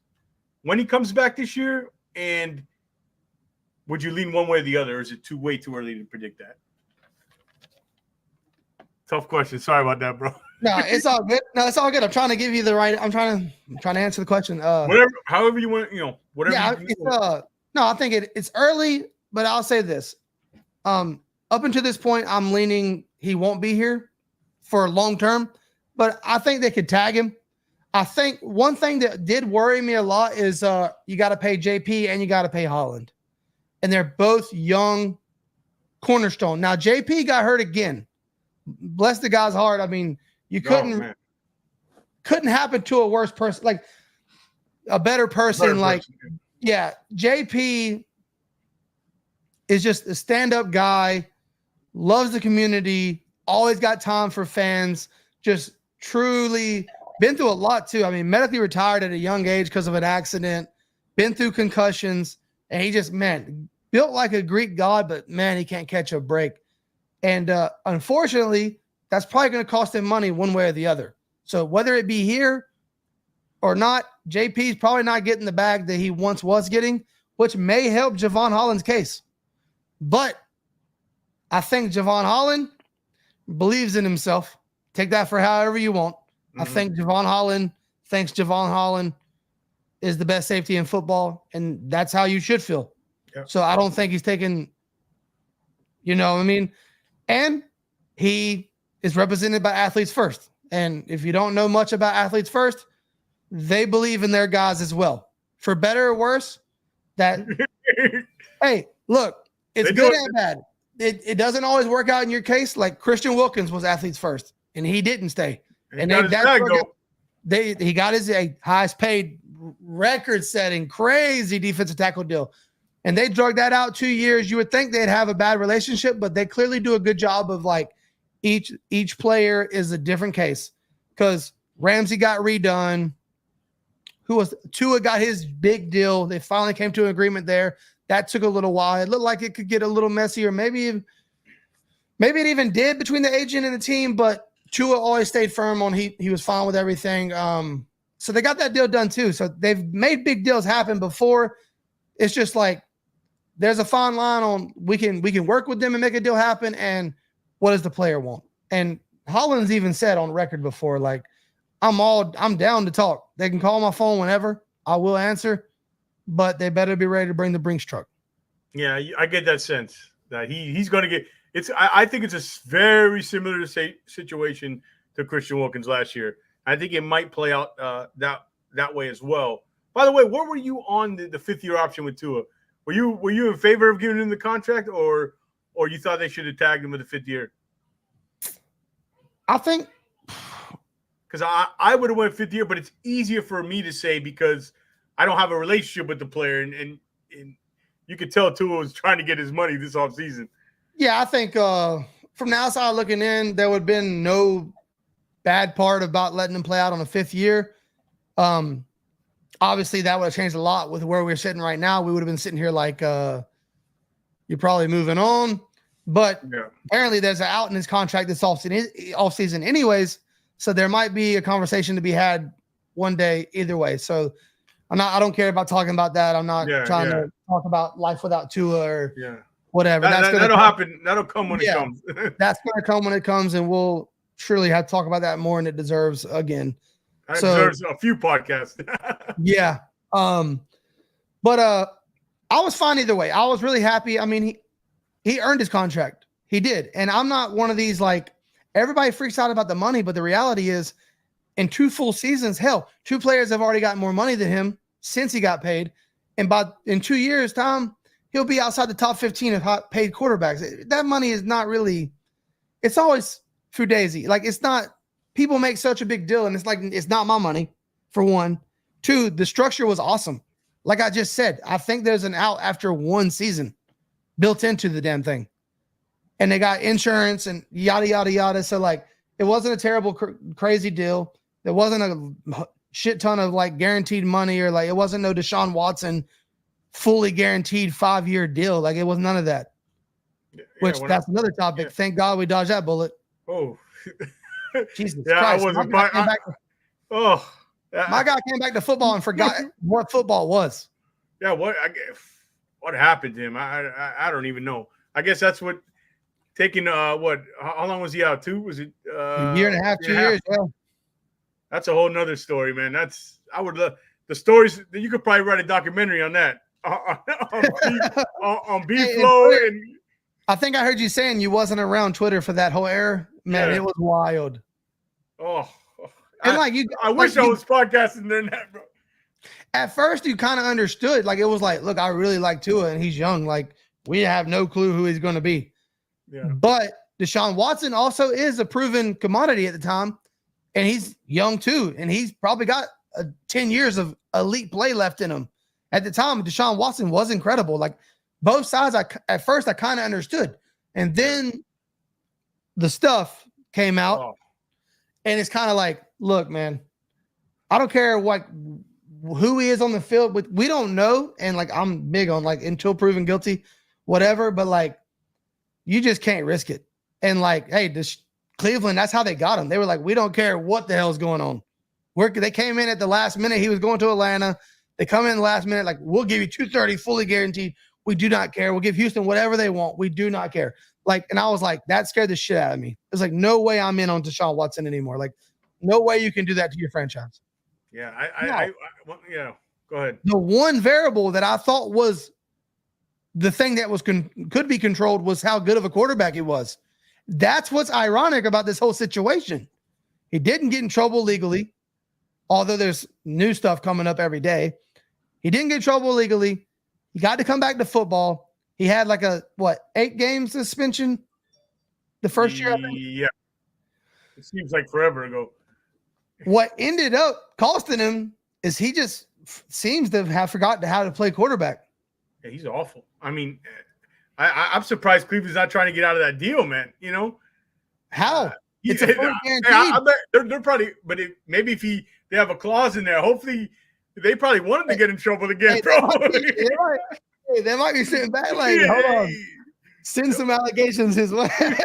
when he comes back this year? And would you lean one way or the other, or is it way too early to predict that? Tough question. Sorry about that, bro. No, it's all good. No, it's all good. I'm trying to give you the right. I'm trying to answer the question. Whatever, however you want, whatever. Yeah, no, I think it's early, but I'll say this. Up until this point, I'm leaning he won't be here for long term, but I think they could tag him. I think one thing that did worry me a lot is you got to pay JP and you got to pay Holland, and they're both young cornerstone. Now JP got hurt again. Bless the guy's heart. I mean, you couldn't happen to a worse person, like a better person. Yeah, JP is just a stand-up guy, loves the community, always got time for fans, just truly been through a lot too. I mean, medically retired at a young age because of an accident, been through concussions, and he just, built like a Greek god, but he can't catch a break. And unfortunately, that's probably going to cost him money one way or the other. So whether it be here or not, JP's probably not getting the bag that he once was getting, which may help Javon Holland's case. But I think Javon Holland believes in himself. Take that for however you want. I think Javon Holland thinks Javon Holland is the best safety in football, and that's how you should feel. Yep. So I don't think he's taking, and he is represented by Athletes First. And if you don't know much about Athletes First, they believe in their guys as well. For better or worse, that, hey, look, it's good and bad. It doesn't always work out in your case. Like Christian Wilkins was Athletes First, and he didn't stay. And he got his highest paid, record-setting, crazy defensive tackle deal. And they drug that out 2 years. You would think they'd have a bad relationship, but they clearly do a good job of each player is a different case. Because Ramsey got redone. Tua got his big deal. They finally came to an agreement there. That took a little while. It looked like it could get a little messier. Maybe it even did between the agent and the team, but Tua always stayed firm on he was fine with everything. So they got that deal done too. So they've made big deals happen before. It's just like there's a fine line on we can work with them and make a deal happen, and what does the player want? And Holland's even said on record before, like, I'm down to talk. They can call my phone whenever. I will answer, but they better be ready to bring the Brinks truck. Yeah, I get that sense that he's going to get it's. I think it's a very similar situation to Christian Wilkins last year. I think it might play out that way as well. By the way, where were you on the 5th-year option with Tua? Were you in favor of giving him the contract, or you thought they should have tagged him with the 5th year? I think because I would have went 5th year, but it's easier for me to say because I don't have a relationship with the player, and you could tell Tua was trying to get his money this offseason. Yeah, I think from the outside looking in, there would have been no bad part about letting him play out on a 5th year. Obviously, that would have changed a lot with where we're sitting right now. We would have been sitting here like, you're probably moving on. But apparently there's an out in his contract this offseason anyways. So there might be a conversation to be had one day either way. So I don't care about talking about that. I'm not trying to talk about life without Tua or whatever. That'll happen. That'll come when it comes. That's going to come when it comes, and we'll surely have to talk about that more, and it deserves again. It deserves a few podcasts. Yeah. But I was fine either way. I was really happy. I mean, he earned his contract. He did. And I'm not one of these, like, everybody freaks out about the money, but the reality is in 2 full seasons, hell, 2 players have already gotten more money than him since he got paid. And in 2 years' time, he'll be outside the top 15 of paid quarterbacks. That money is not really, it's always fugazi. Like, it's not, people make such a big deal, and it's like, it's not my money, for one. 2, the structure was awesome. Like I just said, I think there's an out after 1 season built into the damn thing. And they got insurance and yada, yada, yada. So, like, it wasn't a terrible, crazy deal. There wasn't a shit ton of like guaranteed money, or like it wasn't no Deshaun Watson fully guaranteed 5-year deal. Like it was none of that. Which that's another topic. Yeah. Thank God we dodged that bullet. Oh, Jesus yeah, Christ! I wasn't. My guy came back to football and forgot what football was. Yeah, what happened to him? I don't even know. I guess that's what taking what? How long was he out? 2? Was it a year and a half, 2 years? Yeah. That's a whole nother story, man. I would love the stories. You could probably write a documentary on that on B-Flow. And I think I heard you saying you wasn't around Twitter for that whole era. Man, It was wild. Oh, and I wish I was podcasting during that, bro. At first, you kind of understood. Like, it was like, look, I really like Tua, and he's young. Like, we have no clue who he's going to be. Yeah. But Deshaun Watson also is a proven commodity at the time, and he's young too. And he's probably got 10 years of elite play left in him. At the time, Deshaun Watson was incredible. Like, both sides, at first, I kind of understood. And then the stuff came out, and it's kind of like, look, man, I don't care who he is on the field, but we don't know. And like, I'm big on like until proven guilty, whatever, but like, you just can't risk it. And like, hey, Cleveland, that's how they got him. They were like, we don't care what the hell's going on. They came in at the last minute. He was going to Atlanta. They come in the last minute, like, we'll give you $230 fully guaranteed. We do not care. We'll give Houston whatever they want. We do not care. Like, and I was like, that scared the shit out of me. It's like, no way I'm in on Deshaun Watson anymore. Like, no way you can do that to your franchise. Yeah, yeah. Go ahead. The one variable that I thought was the thing that was could be controlled was how good of a quarterback he was. That's what's ironic about this whole situation. He didn't get in trouble legally, although there's new stuff coming up every day. He didn't get in trouble legally. He got to come back to football. He had like 8-game suspension the first year. I think. Yeah, it seems like forever ago. What ended up costing him is he just seems to have forgotten how to play quarterback. Yeah, he's awful. I mean, I'm surprised Cleveland's not trying to get out of that deal, man. You know how? It's a full guarantee. I bet they're probably, but maybe if they have a clause in there, hopefully they probably want him to get in trouble again, bro. They might be sitting back like, hold on, send some allegations his way. Now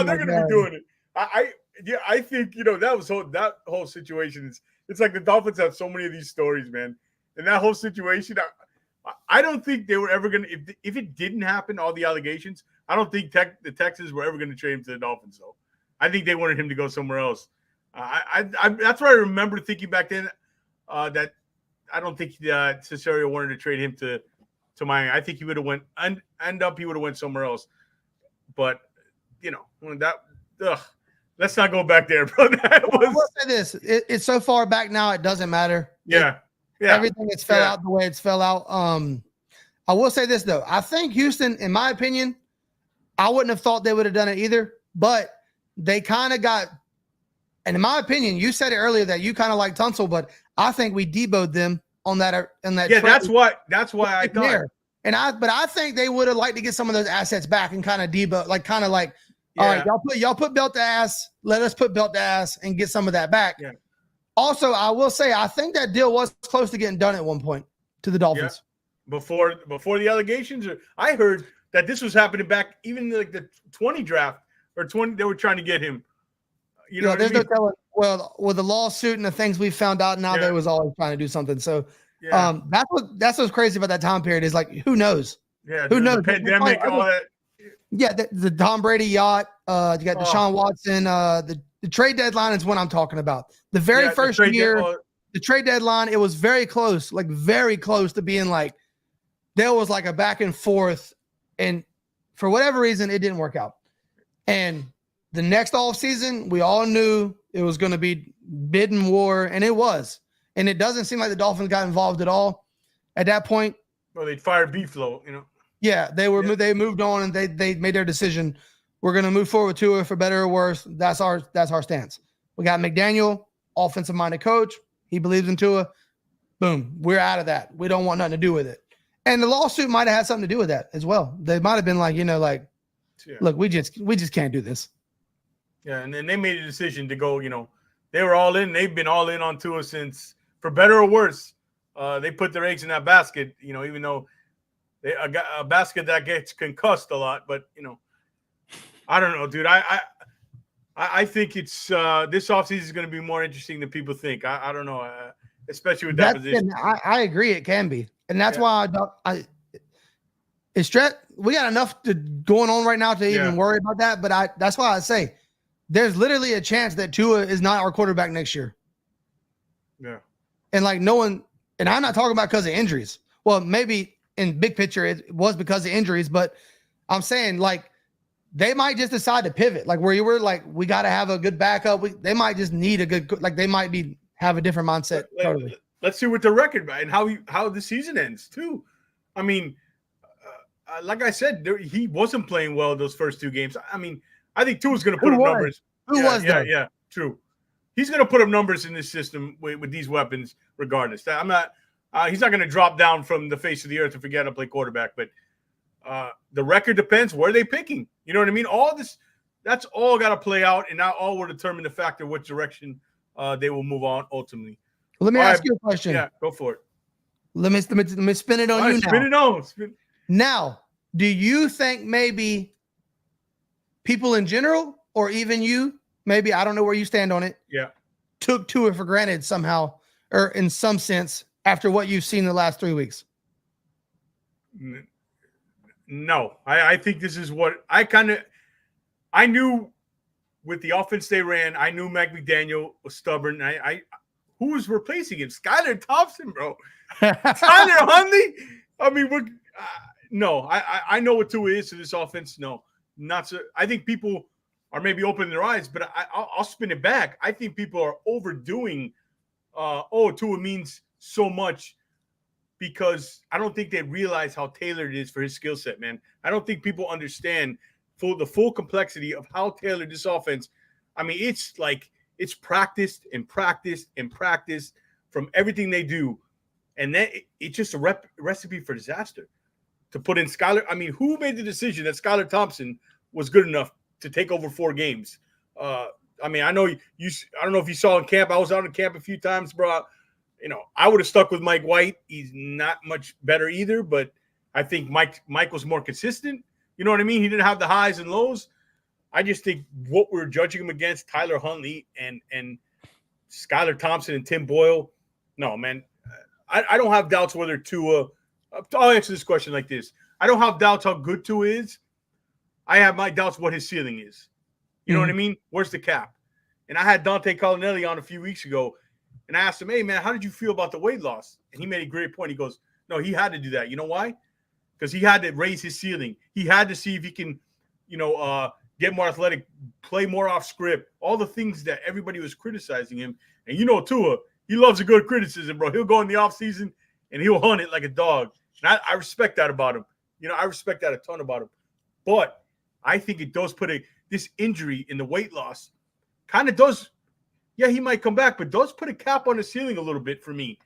they're going to be doing it. I think that whole situation it's like the Dolphins have so many of these stories, man. And that whole situation, I don't think they were ever going to. If it didn't happen, all the allegations, I don't think the Texans were ever going to trade him to the Dolphins. Though I think they wanted him to go somewhere else. That's what I remember thinking back then. That I don't think Cesario wanted to trade him to Miami. I think he would have went he would have went somewhere else. But let's not go back there, bro. I will say this: it's so far back now, it doesn't matter. Yeah. Everything that's fell out the way it's fell out. I will say this though: I think Houston, in my opinion, I wouldn't have thought they would have done it either. But they kind of got, and in my opinion, you said it earlier that you kind of like Tunsil, but I think we deboed them on that. Yeah, that's why I thought. And I think they would have liked to get some of those assets back and kind of debode, all right, y'all put belt to ass. Let us put belt to ass and get some of that back. Yeah. Also, I will say I think that deal was close to getting done at one point to the Dolphins. Yeah. Before the allegations, I heard that this was happening back even like the 20 draft or 20. They were trying to get him. There's no telling. Well, with the lawsuit and the things we found out now, they was always trying to do something. So, that's what's crazy about that time period is like, who knows? Yeah, who knows? The pandemic, all that. Yeah, the Tom Brady yacht. You got Deshaun Watson. The trade deadline is what I'm talking about. The very first year, the trade deadline, it was very close to being like, there was like a back and forth. And for whatever reason, it didn't work out. And the next offseason, we all knew it was going to be bidding war, and it was. And it doesn't seem like the Dolphins got involved at all at that point. Well, they fired B-Flow, Yeah, they moved on and they made their decision. We're going to move forward to it for better or worse. That's our stance. We got McDaniel, offensive minded coach. He believes in Tua. Boom, we're out of that. We don't want nothing to do with it. And the lawsuit might have had something to do with that as well. They might have been like, look, we just can't do this. Yeah, and then they made a decision to go, They were all in. They've been all in on Tua since, for better or worse. They put their eggs in that basket, even though a basket that gets concussed a lot. But, I don't know, dude. I think it's this offseason is going to be more interesting than people think. I don't know, especially with that position. I agree. It can be. And that's why we got enough going on right now to even worry about that. But that's why I say there's literally a chance that Tua is not our quarterback next year. Yeah. And like no one, and I'm not talking about because of injuries. Well, maybe in big picture it was because of injuries, but I'm saying like they might just decide to pivot. Like where you were like, we got to have a good backup. They might just need a good, like they might have a different mindset. Totally. Let's see what the record and how the season ends too. I mean, like I said, he wasn't playing well those first two games. I mean, I think Tua's going to put up numbers. Who was that? Yeah, true. He's going to put up numbers in this system with these weapons, regardless. He's not going to drop down from the face of the earth and forget to play quarterback. But the record depends where they're picking. You know what I mean? All this, that's all got to play out, and that all will determine the factor which direction they will move on ultimately. Let me ask you a question. Yeah, go for it. Let me spin it on you now. Spin it on. Now, do you think maybe people in general, or even you, maybe, I don't know where you stand on it, took Tua for granted somehow, or in some sense, after what you've seen the last 3 weeks? No. I think this is what I knew with the offense they ran. I knew Mike McDaniel was stubborn. Who was replacing him? Skylar Thompson, bro. Tyler Huntley? I mean, no. I know what Tua is to this offense. No, not so. I think people are maybe opening their eyes, but I'll spin it back. I think people are overdoing. Tua means so much, because I don't think they realize how tailored it is for his skill set, man. I don't think people understand the full complexity of how tailored this offense. I mean, it's practiced and practiced and practiced from everything they do. And then it's just a recipe for disaster to put in Skylar. I mean, who made the decision that Skylar Thompson was good enough to take over 4 games? I mean, I know I don't know if you saw in camp. I was out in camp a few times, bro. I would have stuck with Mike White. He's not much better either, but I think Mike was more consistent. You know what I mean? He didn't have the highs and lows. I just think what we're judging him against, Tyler Huntley and Skylar Thompson and Tim Boyle, no, man. I don't have doubts whether Tua – I'll answer this question like this. I don't have doubts how good Tua is. I have my doubts what his ceiling is. You know what I mean? Where's the cap? And I had Dante Collinelli on a few weeks ago, and I asked him, hey, man, how did you feel about the weight loss? And he made a great point. He goes, no, he had to do that. You know why? Because he had to raise his ceiling. He had to see if he can, get more athletic, play more off script, all the things that everybody was criticizing him. And Tua, he loves a good criticism, bro. He'll go in the offseason and he'll hunt it like a dog. And I respect that about him. I respect that a ton about him. But I think it does put this injury in the weight loss kind of does. Yeah, he might come back, but does put a cap on the ceiling a little bit for me,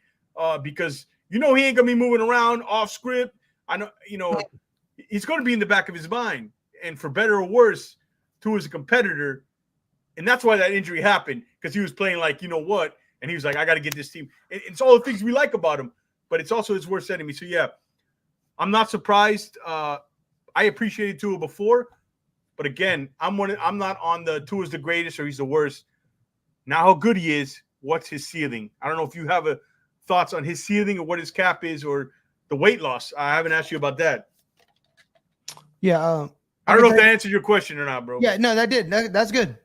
because he ain't gonna be moving around off script. I know, he's going to be in the back of his mind, and for better or worse, Tua is a competitor, and that's why that injury happened, because he was playing like what, and he was like, I got to get this team. It's all the things we like about him, but it's also his worst enemy. So yeah, I'm not surprised. I appreciated Tua before, but again, I'm not on the Tua's the greatest or he's the worst. Now, how good he is, what's his ceiling? I don't know if you have thoughts on his ceiling or what his cap is or the weight loss. I haven't asked you about that. Yeah. I don't know if that answered your question or not, bro. Yeah, no, that did. That's good.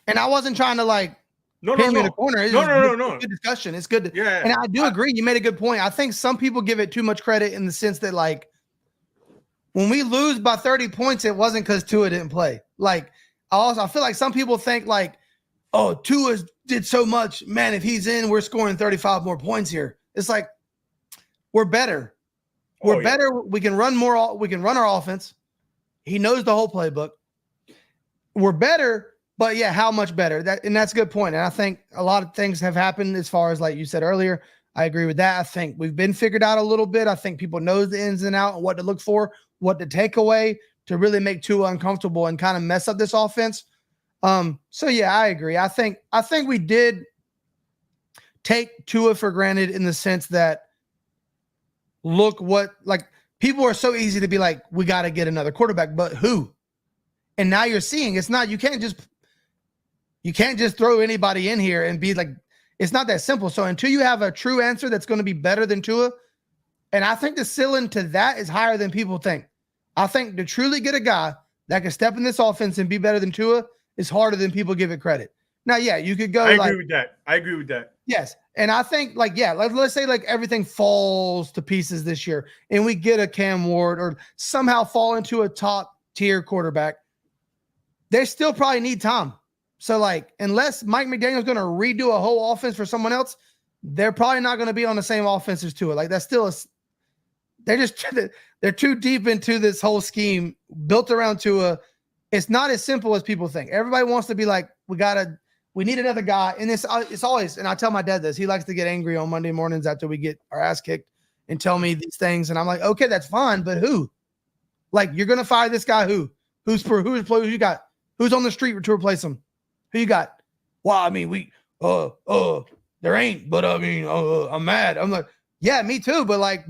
And I wasn't trying to no. In the corner. It's good discussion. It's good. Yeah. And I do agree. You made a good point. I think some people give it too much credit in the sense that when we lose by 30 points, it wasn't because Tua didn't play. I feel like some people think Tua did so much. Man, if he's in, we're scoring 35 more points here. It's we're better. We're better. We can run more. We can run our offense. He knows the whole playbook. We're better, but how much better? That's a good point. And I think a lot of things have happened as far as like you said earlier. I agree with that. I think we've been figured out a little bit. I think people know the ins and outs and what to look for, what to take away to really make Tua uncomfortable and kind of mess up this offense. So yeah, I agree. I think we did take Tua for granted in the sense that look what like people are so easy to be like, we got to get another quarterback, but who? And now you're seeing it's not, you can't just throw anybody in here and be like, it's not that simple. So until you have a true answer that's going to be better than Tua, and I think the ceiling to that is higher than people think. I think to truly get a guy that can step in this offense and be better than Tua is harder than people give it credit. Now, yeah, you could go. I agree with that. Yes. And I think let's say like everything falls to pieces this year and we get a Cam Ward or somehow fall into a top tier quarterback. They still probably need time. So like, unless Mike McDaniel's going to redo a whole offense for someone else, they're probably not going to be on the same offense as Tua. Like that's still they're too deep into this whole scheme built around Tua. It's not as simple as people think. Everybody wants to be like, we need another guy. And it's always, and I tell my dad this, he likes to get angry on Monday mornings after we get our ass kicked and tell me these things. And I'm like, okay, that's fine, but who? Like, you're going to fire this guy who? Who you got? Who's on the street to replace him? Who you got? Well, I mean, there ain't, but I mean, I'm mad. I'm like, yeah, me too. But like,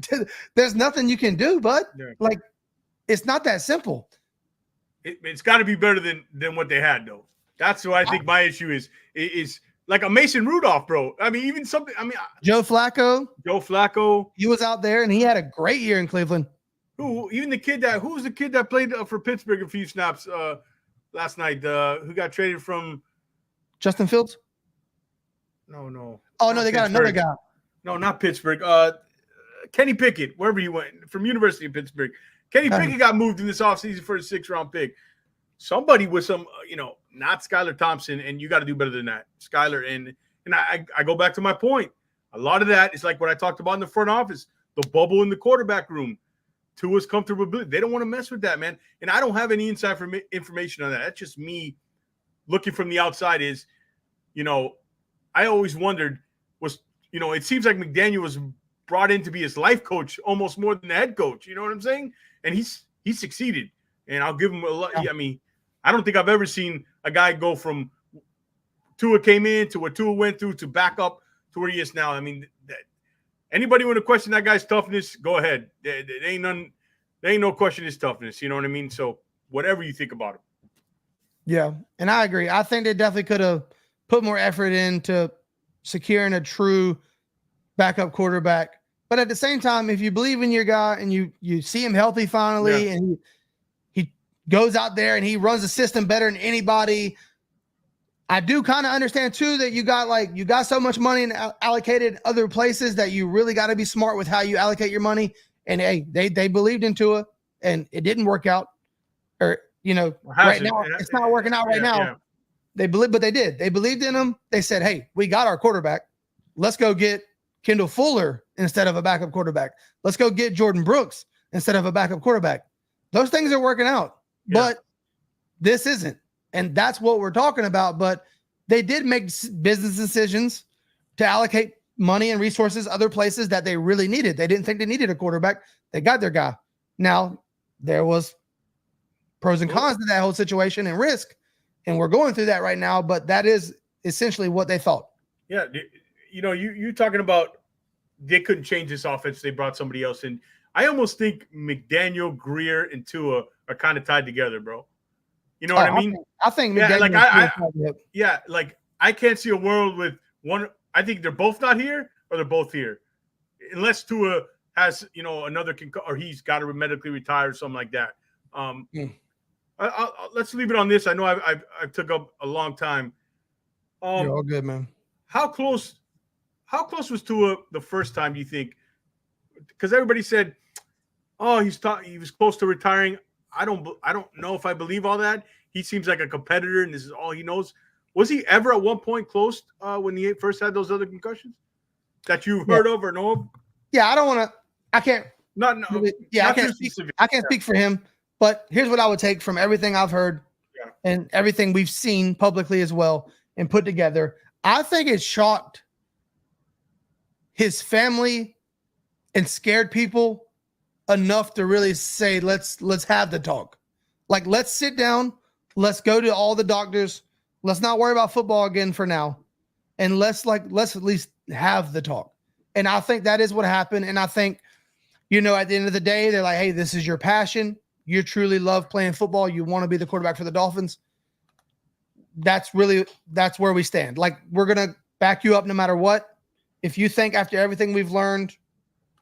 there's nothing you can do, bud. Yeah. Like, it's not that simple. It's got to be better than what they had, though. That's what I think my issue is like a Mason Rudolph, bro. I mean, even something. I mean, Joe Flacco. He was out there and he had a great year in Cleveland. Who was the kid that played for Pittsburgh a few snaps last night? Who got traded from Justin Fields? No. Oh no, they got another guy. No, not Pittsburgh. Kenny Pickett, wherever he went from University of Pittsburgh. Kenny Pickett got moved in this offseason for a 6th-round pick. Somebody with some, not Skylar Thompson, and you got to do better than that. Skylar, and I go back to my point. A lot of that is like what I talked about in the front office, the bubble in the quarterback room. Tua's comfortability. They don't want to mess with that, man. And I don't have any inside information on that. That's just me looking from the outside is, I always wondered it seems like McDaniel was brought in to be his life coach almost more than the head coach. You know what I'm saying? And he succeeded. And I'll give him a lot. Yeah. I mean, I don't think I've ever seen a guy go from Tua came in to what Tua went through to back up to where he is now. I mean, anybody want to question that guy's toughness, go ahead. There ain't no question his toughness. You know what I mean? So whatever you think about him. Yeah, and I agree. I think they definitely could have put more effort into securing a true backup quarterback. But at the same time, if you believe in your guy and you see him healthy finally, and he goes out there and he runs the system better than anybody, I do kind of understand too that you got so much money and allocated other places that you really got to be smart with how you allocate your money. And hey, they believed in Tua and it didn't work out. Or right now it's not working out right now. Yeah. They believe, but they did. They believed in him. They said, "Hey, we got our quarterback. Let's go get Kendall Fuller instead of a backup quarterback. Let's go get Jordan Brooks instead of a backup quarterback." Those things are working out, but this isn't. And that's what we're talking about. But they did make business decisions to allocate money and resources other places that they really needed. They didn't think they needed a quarterback. They got their guy. Now, there was pros and cons to that whole situation and risk. And we're going through that right now. But that is essentially what they thought. Yeah. You're talking about they couldn't change this offense. They brought somebody else in. I almost think McDaniel, Greer, and Tua are kind of tied together, bro. You know what I mean? I think McDaniel. I can't see a world with one. I think they're both not here or they're both here, unless Tua has another or he's got to medically retire or something like that. Let's leave it on this. I know I've took up a long time. You're all good, man. How close was Tua the first time, do you think? Because everybody said, "Oh, he was close to retiring." I don't know if I believe all that. He seems like a competitor, and this is all he knows. Was he ever at one point close when he first had those other concussions that you've heard of or know of? Yeah, I don't want to. I can't. No. Yeah, I can't speak for him. But here's what I would take from everything I've heard and everything we've seen publicly as well and put together. I think it shocked his family and scared people enough to really say, let's have the talk. Like, let's sit down. Let's go to all the doctors. Let's not worry about football again for now. And let's at least have the talk. And I think that is what happened. And I think, at the end of the day, they're like, hey, this is your passion. You truly love playing football. You want to be the quarterback for the Dolphins. That's where we stand. Like, we're going to back you up no matter what. If you think after everything we've learned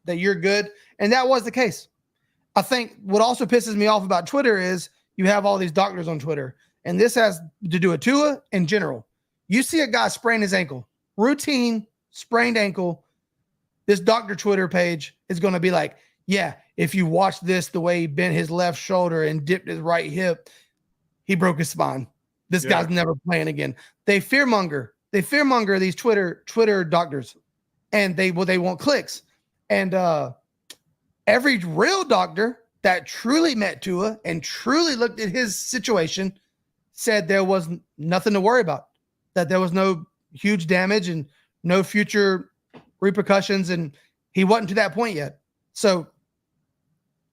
that you're good, and that was the case. I think what also pisses me off about Twitter is you have all these doctors on Twitter, and this has to do with Tua in general. You see a guy sprain his ankle, routine sprained ankle. This doctor Twitter page is going to be like, yeah, if you watch this, the way he bent his left shoulder and dipped his right hip, he broke his spine. This guy's never playing again. They fearmonger these Twitter doctors, and they want clicks. And every real doctor that truly met Tua and truly looked at his situation said there was nothing to worry about, that there was no huge damage and no future repercussions, and he wasn't to that point yet. So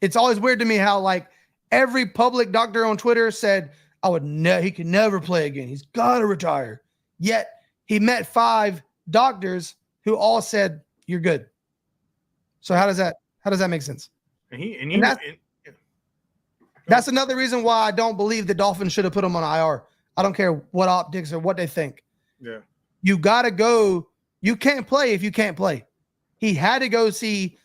it's always weird to me how, like, every public doctor on Twitter said, he can never play again. He's got to retire. Yet he met 5 doctors who all said, you're good. So how does that make sense? And that's another reason why I don't believe the Dolphins should have put him on IR. I don't care what optics or what they think. Yeah. You got to go. You can't play if you can't play. He had to go see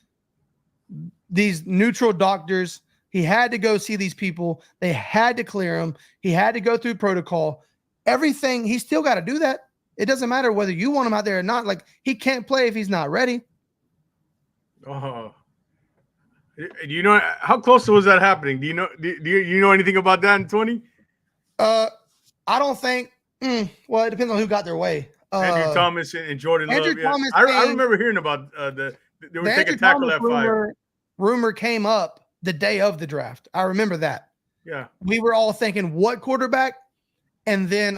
these neutral doctors. He had to go see these people. They had to clear him. He had to go through protocol. Everything. He still got to do that. It doesn't matter whether you want him out there or not. Like, he can't play if he's not ready. Oh. Do you know how close was that happening? Do you know anything about that in 20? I don't think. Well, it depends on who got their way. Andrew Thomas and Jordan Andrew Love. Thomas I remember hearing about they would take a tackle at 5. Rumor came up the day of the draft. I remember that. Yeah. We were all thinking, what quarterback? And then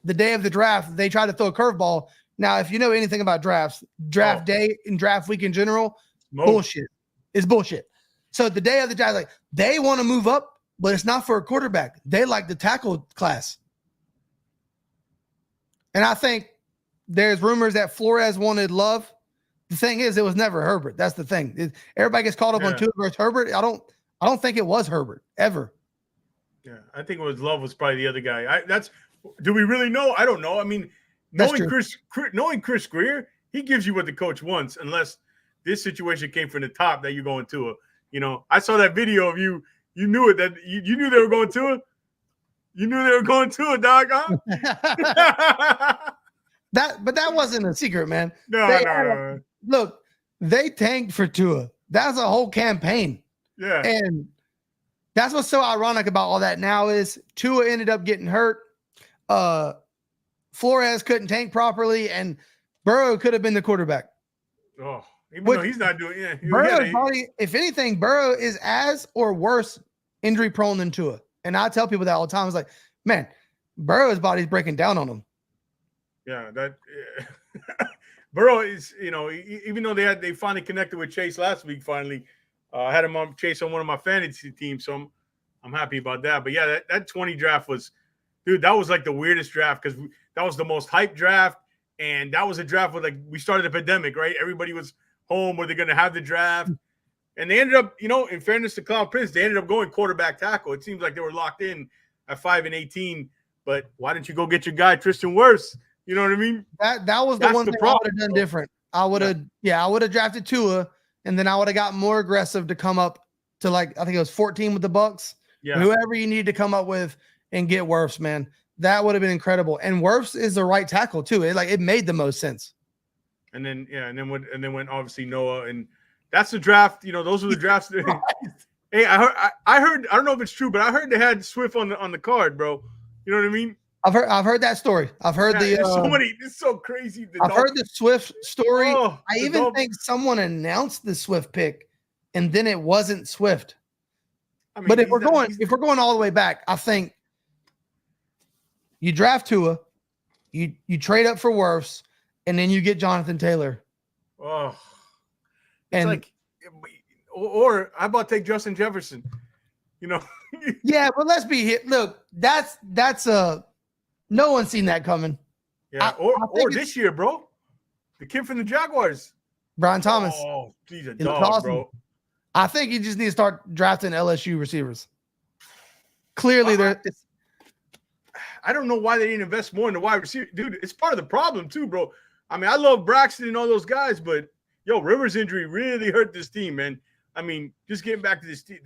the day of the draft, they tried to throw a curveball. Now, if you know anything about drafts, draft day and draft week in general, bullshit. It's bullshit. So the day of the draft, like, they want to move up, but it's not for a quarterback. They like the tackle class. And I think there's rumors that Flores wanted Love. The thing is, it was never Herbert. That's the thing. Everybody gets caught up on Tua versus Herbert. I don't think it was Herbert ever. Yeah, I think it was Love was probably the other guy. Do we really know? I don't know. I mean, knowing Chris Greer, he gives you what the coach wants, unless this situation came from the top that you're going to. I saw that video of you. You knew it, that you knew they were going to it. You knew they were going to it, dog. Huh? But that wasn't a secret, man. No. Look, they tanked for Tua. That's a whole campaign. Yeah. And that's what's so ironic about all that now is Tua ended up getting hurt. Flores couldn't tank properly, and Burrow could have been the quarterback. Oh, even though he's not doing Burrow's body, if anything, Burrow is as or worse injury prone than Tua. And I tell people that all the time. It's like, man, Burrow's body's breaking down on him. Yeah, Burrow is, even though they finally connected with Chase last week, finally, I had him on Chase on one of my fantasy teams, so I'm happy about that. But yeah, that 20 draft was, dude, that was like the weirdest draft because that was the most hyped draft, and that was a draft where, like, we started a pandemic, right? Everybody was home where they're going to have the draft, and they ended up, in fairness to Cloud Prince, they ended up going quarterback tackle. It seems like they were locked in at 5 and 18, but why didn't you go get your guy Tristan Wirfs? You know what I mean? That was the one thing I would have done different. I would have drafted Tua, and then I would have got more aggressive to come up to, like, I think it was 14 with the Bucks. Yeah. Whoever you need to come up with and get Wirfs, man. That would have been incredible. And Wirfs is the right tackle too. It made the most sense. And then went obviously Noah, and that's the draft. Those were the drafts. Hey, I heard. I don't know if it's true, but I heard they had Swift on the card, bro. You know what I mean? I've heard that story. I've heard It's so crazy. I've heard the Swift story. I even think someone announced the Swift pick, and then it wasn't Swift. I mean, but if we're going all the way back, I think you draft Tua, you trade up for Wirfs, and then you get Jonathan Taylor. Oh, or how about take Justin Jefferson? Yeah, but let's be here. Look, that's a No one's seen that coming. Yeah, or this year, bro. The kid from the Jaguars. Brian Thomas. Oh, he's a He looks dog, awesome. bro. I think you just need to start drafting LSU receivers. Clearly, I don't know why they didn't invest more in the wide receiver. Dude, it's part of the problem too, bro. I mean, I love Braxton and all those guys, but Rivers' injury really hurt this team, man. I mean, just getting back to this team,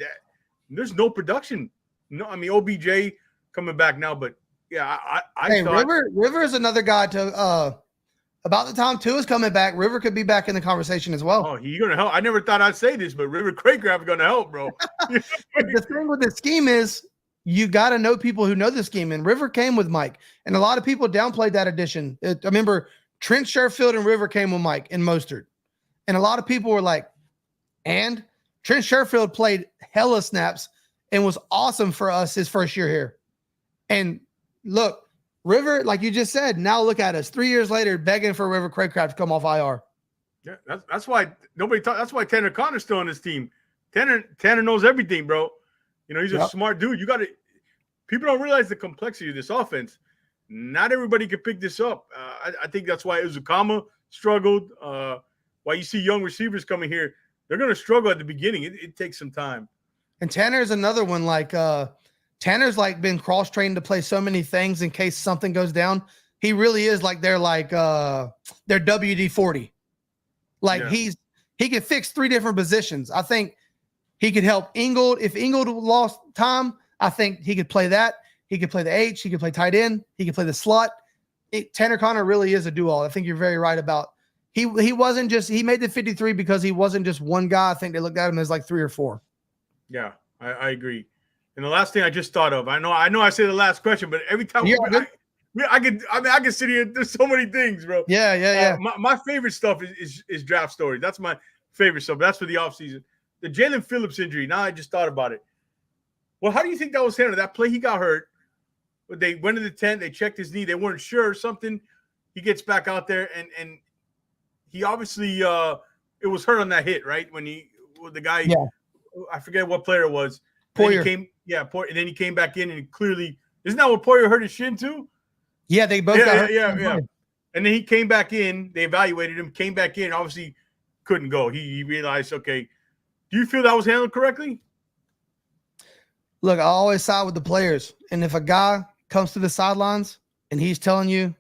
there's no production. No, I mean, OBJ coming back now, but yeah, I thought River is another guy to about the time Tua's coming back, River could be back in the conversation as well. Oh, he's gonna help. I never thought I'd say this, but River Craycraft gonna help, bro. The thing with the scheme is you got to know people who know the scheme, and River came with Mike, and a lot of people downplayed that addition. I remember Trent Sherfield and River came with Mike and Mostert, and a lot of people were like, and Trent Sherfield played hella snaps and was awesome for us his first year here. And look, River, like you just said, now look at us 3 years later begging for River Craycraft to come off IR. Yeah, that's why nobody talk. That's why Tanner Connor's still on this team. Tanner knows everything, bro. He's a smart dude. You got to. People don't realize the complexity of this offense. Not everybody can pick this up. I think that's why Uzukama struggled. Why you see young receivers coming here, they're going to struggle at the beginning. It takes some time. And Tanner's another one. Like Tanner's like been cross trained to play so many things in case something goes down. He really is like their WD-40. Like he could fix 3 different positions. I think he could help Ingold. If Ingold lost time, I think he could play that. He could play the H. He could play tight end. He could play the slot. Tanner Connor really is a do-all. I think you're very right about. He wasn't just. He made the 53 because he wasn't just one guy. I think they looked at him as like 3 or 4. Yeah, I agree. And the last thing I just thought of, I know I say the last question, but every time I can sit here. There's so many things, bro. Yeah. My favorite stuff is draft stories. That's my favorite stuff. That's for the offseason. The Jalen Phillips injury. Now I just thought about it. Well, how do you think that was handled? That play, he got hurt. But they went to the tent. They checked his knee. They weren't sure or something. He gets back out there, and he obviously it was hurt on that hit, right? When the guy, I forget what player it was. Poyer. And then he came back in, and clearly, isn't that what Poyer hurt his shin too? Yeah, they both got hurt. Yeah. And then he came back in. They evaluated him. Came back in. Obviously, couldn't go. He realized, okay. Do you feel that was handled correctly? Look, I always side with the players. And if a guy comes to the sidelines and he's telling you,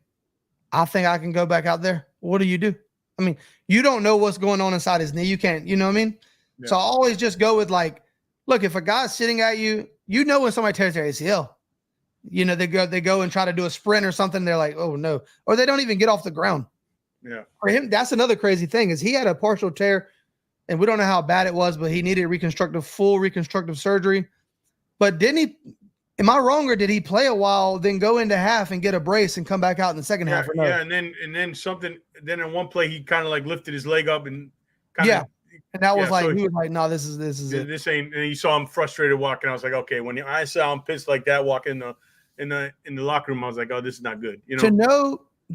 I think I can go back out there, what do you do? I mean, you don't know what's going on inside his knee. You can't, you know what I mean? Yeah. So I always just go with like, look, if a guy's sitting at you, you know when somebody tears their ACL. They go and try to do a sprint or something. They're like, oh, no. Or they don't even get off the ground. Yeah. For him, that's another crazy thing is he had a partial tear. And we don't know how bad it was, but he needed full reconstructive surgery. But didn't he? Am I wrong, or did he play a while, then go into half and get a brace and come back out in the second half? Or no? Yeah, and then something. Then in one play, he kind of like lifted his leg up and and that was like he was like, no, this is it. This ain't. And you saw him frustrated walking. I was like, okay. When I saw him pissed like that walking in the locker room, I was like, oh, this is not good.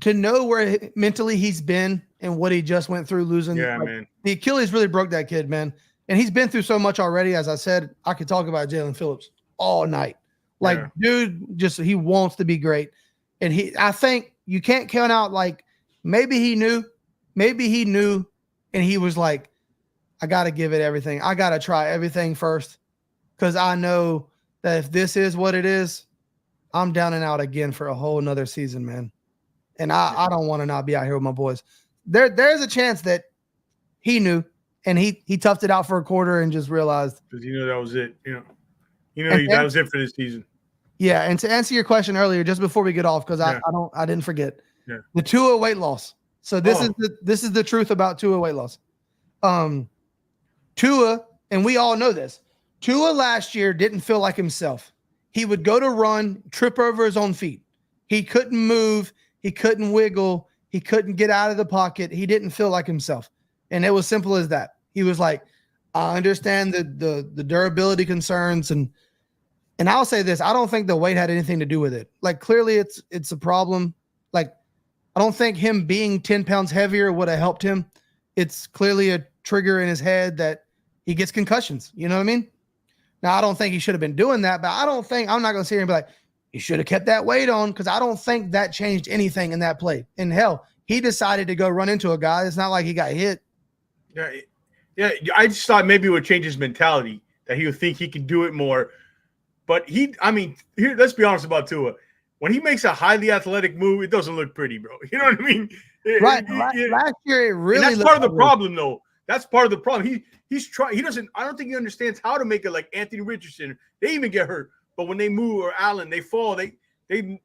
To know where mentally he's been and what he just went through losing. Yeah, man. The Achilles really broke that kid, man. And he's been through so much already. As I said, I could talk about Jalen Phillips all night. Dude, he wants to be great. And I think you can't count out like maybe he knew and he was like, I got to give it everything. I got to try everything first because I know that if this is what it is, I'm down and out again for a whole nother season, man. And I don't want to not be out here with my boys. There's a chance that he knew and he toughed it out for a quarter and just realized. Because that was it. That was it for this season. Yeah, and to answer your question earlier, just before we get off, because I didn't forget. Yeah. The Tua weight loss. So this is the truth about Tua weight loss. Tua, and we all know this, Tua last year didn't feel like himself. He would go to run, trip over his own feet. He couldn't move. He couldn't wiggle. He couldn't get out of the pocket. He didn't feel like himself. And it was simple as that. He was like, I understand the durability concerns. And I'll say this, I don't think the weight had anything to do with it. Like, clearly it's a problem. Like, I don't think him being 10 pounds heavier would have helped him. It's clearly a trigger in his head that he gets concussions. You know what I mean? Now, I don't think he should have been doing that, but I'm not going to sit here and be like, He should have kept that weight on, because I don't think that changed anything in that play. And hell, he decided to go run into a guy. It's not like he got hit. Yeah. I just thought maybe it would change his mentality, that he would think he could do it more. But here, let's be honest about Tua. When he makes a highly athletic move, it doesn't look pretty, bro. You know what I mean? Right. Last year, it really. And that's part of the problem, though. That's part of the problem. He's trying. He doesn't. I don't think he understands how to make it like Anthony Richardson. They even get hurt, but when they move, or Allen, they fall. They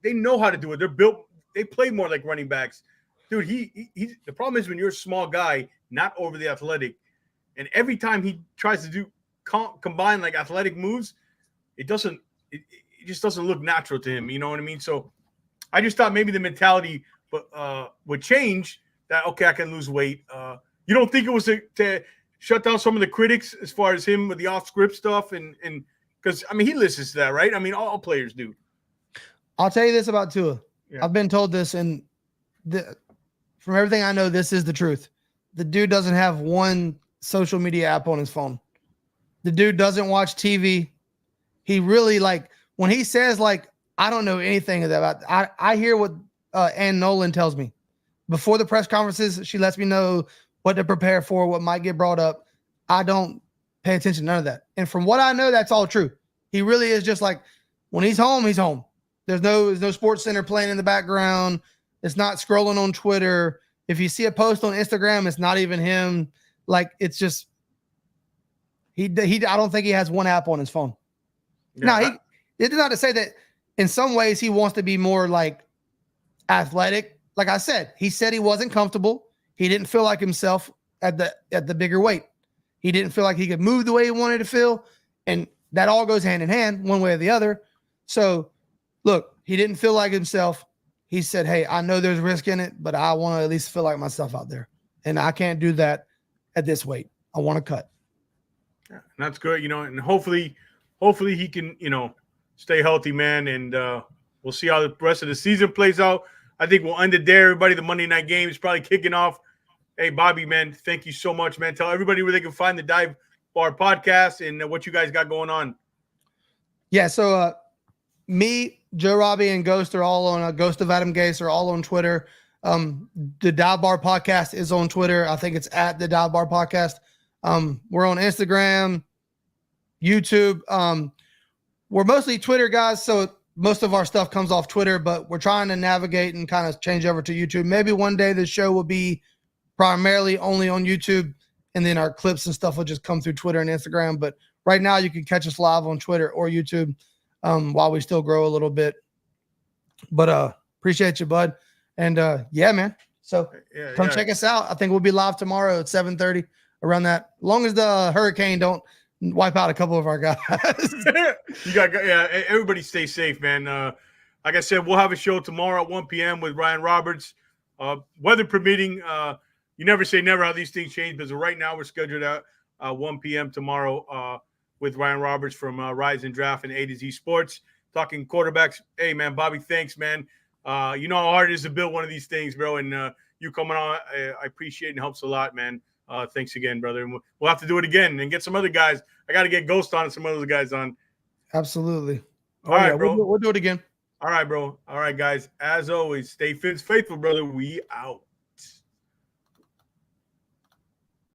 know how to do it. They're built. They play more like running backs, dude. The problem is when you're a small guy, not overly athletic, and every time he tries to do combine like athletic moves, it doesn't. It just doesn't look natural to him. You know what I mean? So I just thought maybe the mentality would change. That okay, I can lose weight. You don't think it was to shut down some of the critics as far as him with the off-script stuff, and because he listens to that, right? All players do. I'll tell you this about Tua. Yeah. I've been told this, and from everything I know, this is the truth. The dude doesn't have one social media app on his phone. The dude doesn't watch TV. He really, like, when he says, like, I don't know anything about, I hear what Ann Nolan tells me. Before the press conferences, she lets me know what to prepare for, what might get brought up. I don't pay attention to none of that. And from what I know, that's all true. He really is just like, when he's home, he's home. There's no Sports Center playing in the background. It's not scrolling on Twitter. If you see a post on Instagram, it's not even him. Like, it's just, I don't think he has one app on his phone. Yeah. Now, it's not to say that in some ways he wants to be more like athletic. Like I said, he said he wasn't comfortable. He didn't feel like himself at the bigger weight. He didn't feel like he could move the way he wanted to feel. And that all goes hand in hand, one way or the other. So, look, he didn't feel like himself. He said, hey, I know there's risk in it, but I want to at least feel like myself out there. And I can't do that at this weight. I want to cut. Yeah, and that's good, and hopefully he can, stay healthy, man. And we'll see how the rest of the season plays out. I think we'll end it there. Everybody, the Monday night game is probably kicking off. Hey, Bobby, man, thank you so much, man. Tell everybody where they can find the Dive Bar podcast and what you guys got going on. Yeah, so me, Joe Robbie, and Ghost are all on Ghost of Adam Gase are all on Twitter. The Dive Bar podcast is on Twitter. I think it's at the Dive Bar podcast. We're on Instagram, YouTube. We're mostly Twitter guys, so most of our stuff comes off Twitter, but we're trying to navigate and kind of change over to YouTube. Maybe one day the show will be primarily only on YouTube, and then our clips and stuff will just come through Twitter and Instagram. But right now you can catch us live on Twitter or YouTube while we still grow a little bit. But appreciate you, bud. And yeah, man. So come check us out. I think we'll be live tomorrow at 7:30 around that. As long as the hurricane don't wipe out a couple of our guys. Everybody stay safe, man. Like I said, we'll have a show tomorrow at 1 p.m. with Ryan Roberts. Weather permitting, you never say never how these things change, but right now we're scheduled at 1 p.m. tomorrow with Ryan Roberts from Rise and Draft and A to Z Sports, talking quarterbacks. Hey, man, Bobby, thanks, man. You know how hard it is to build one of these things, bro, and you coming on, I appreciate it and helps a lot, man. Thanks again, brother. And we'll have to do it again and get some other guys. I got to get Ghost on and some other guys on. Absolutely. All right, bro. We'll do it again. All right, bro. All right, guys. As always, stay faithful, brother. We out.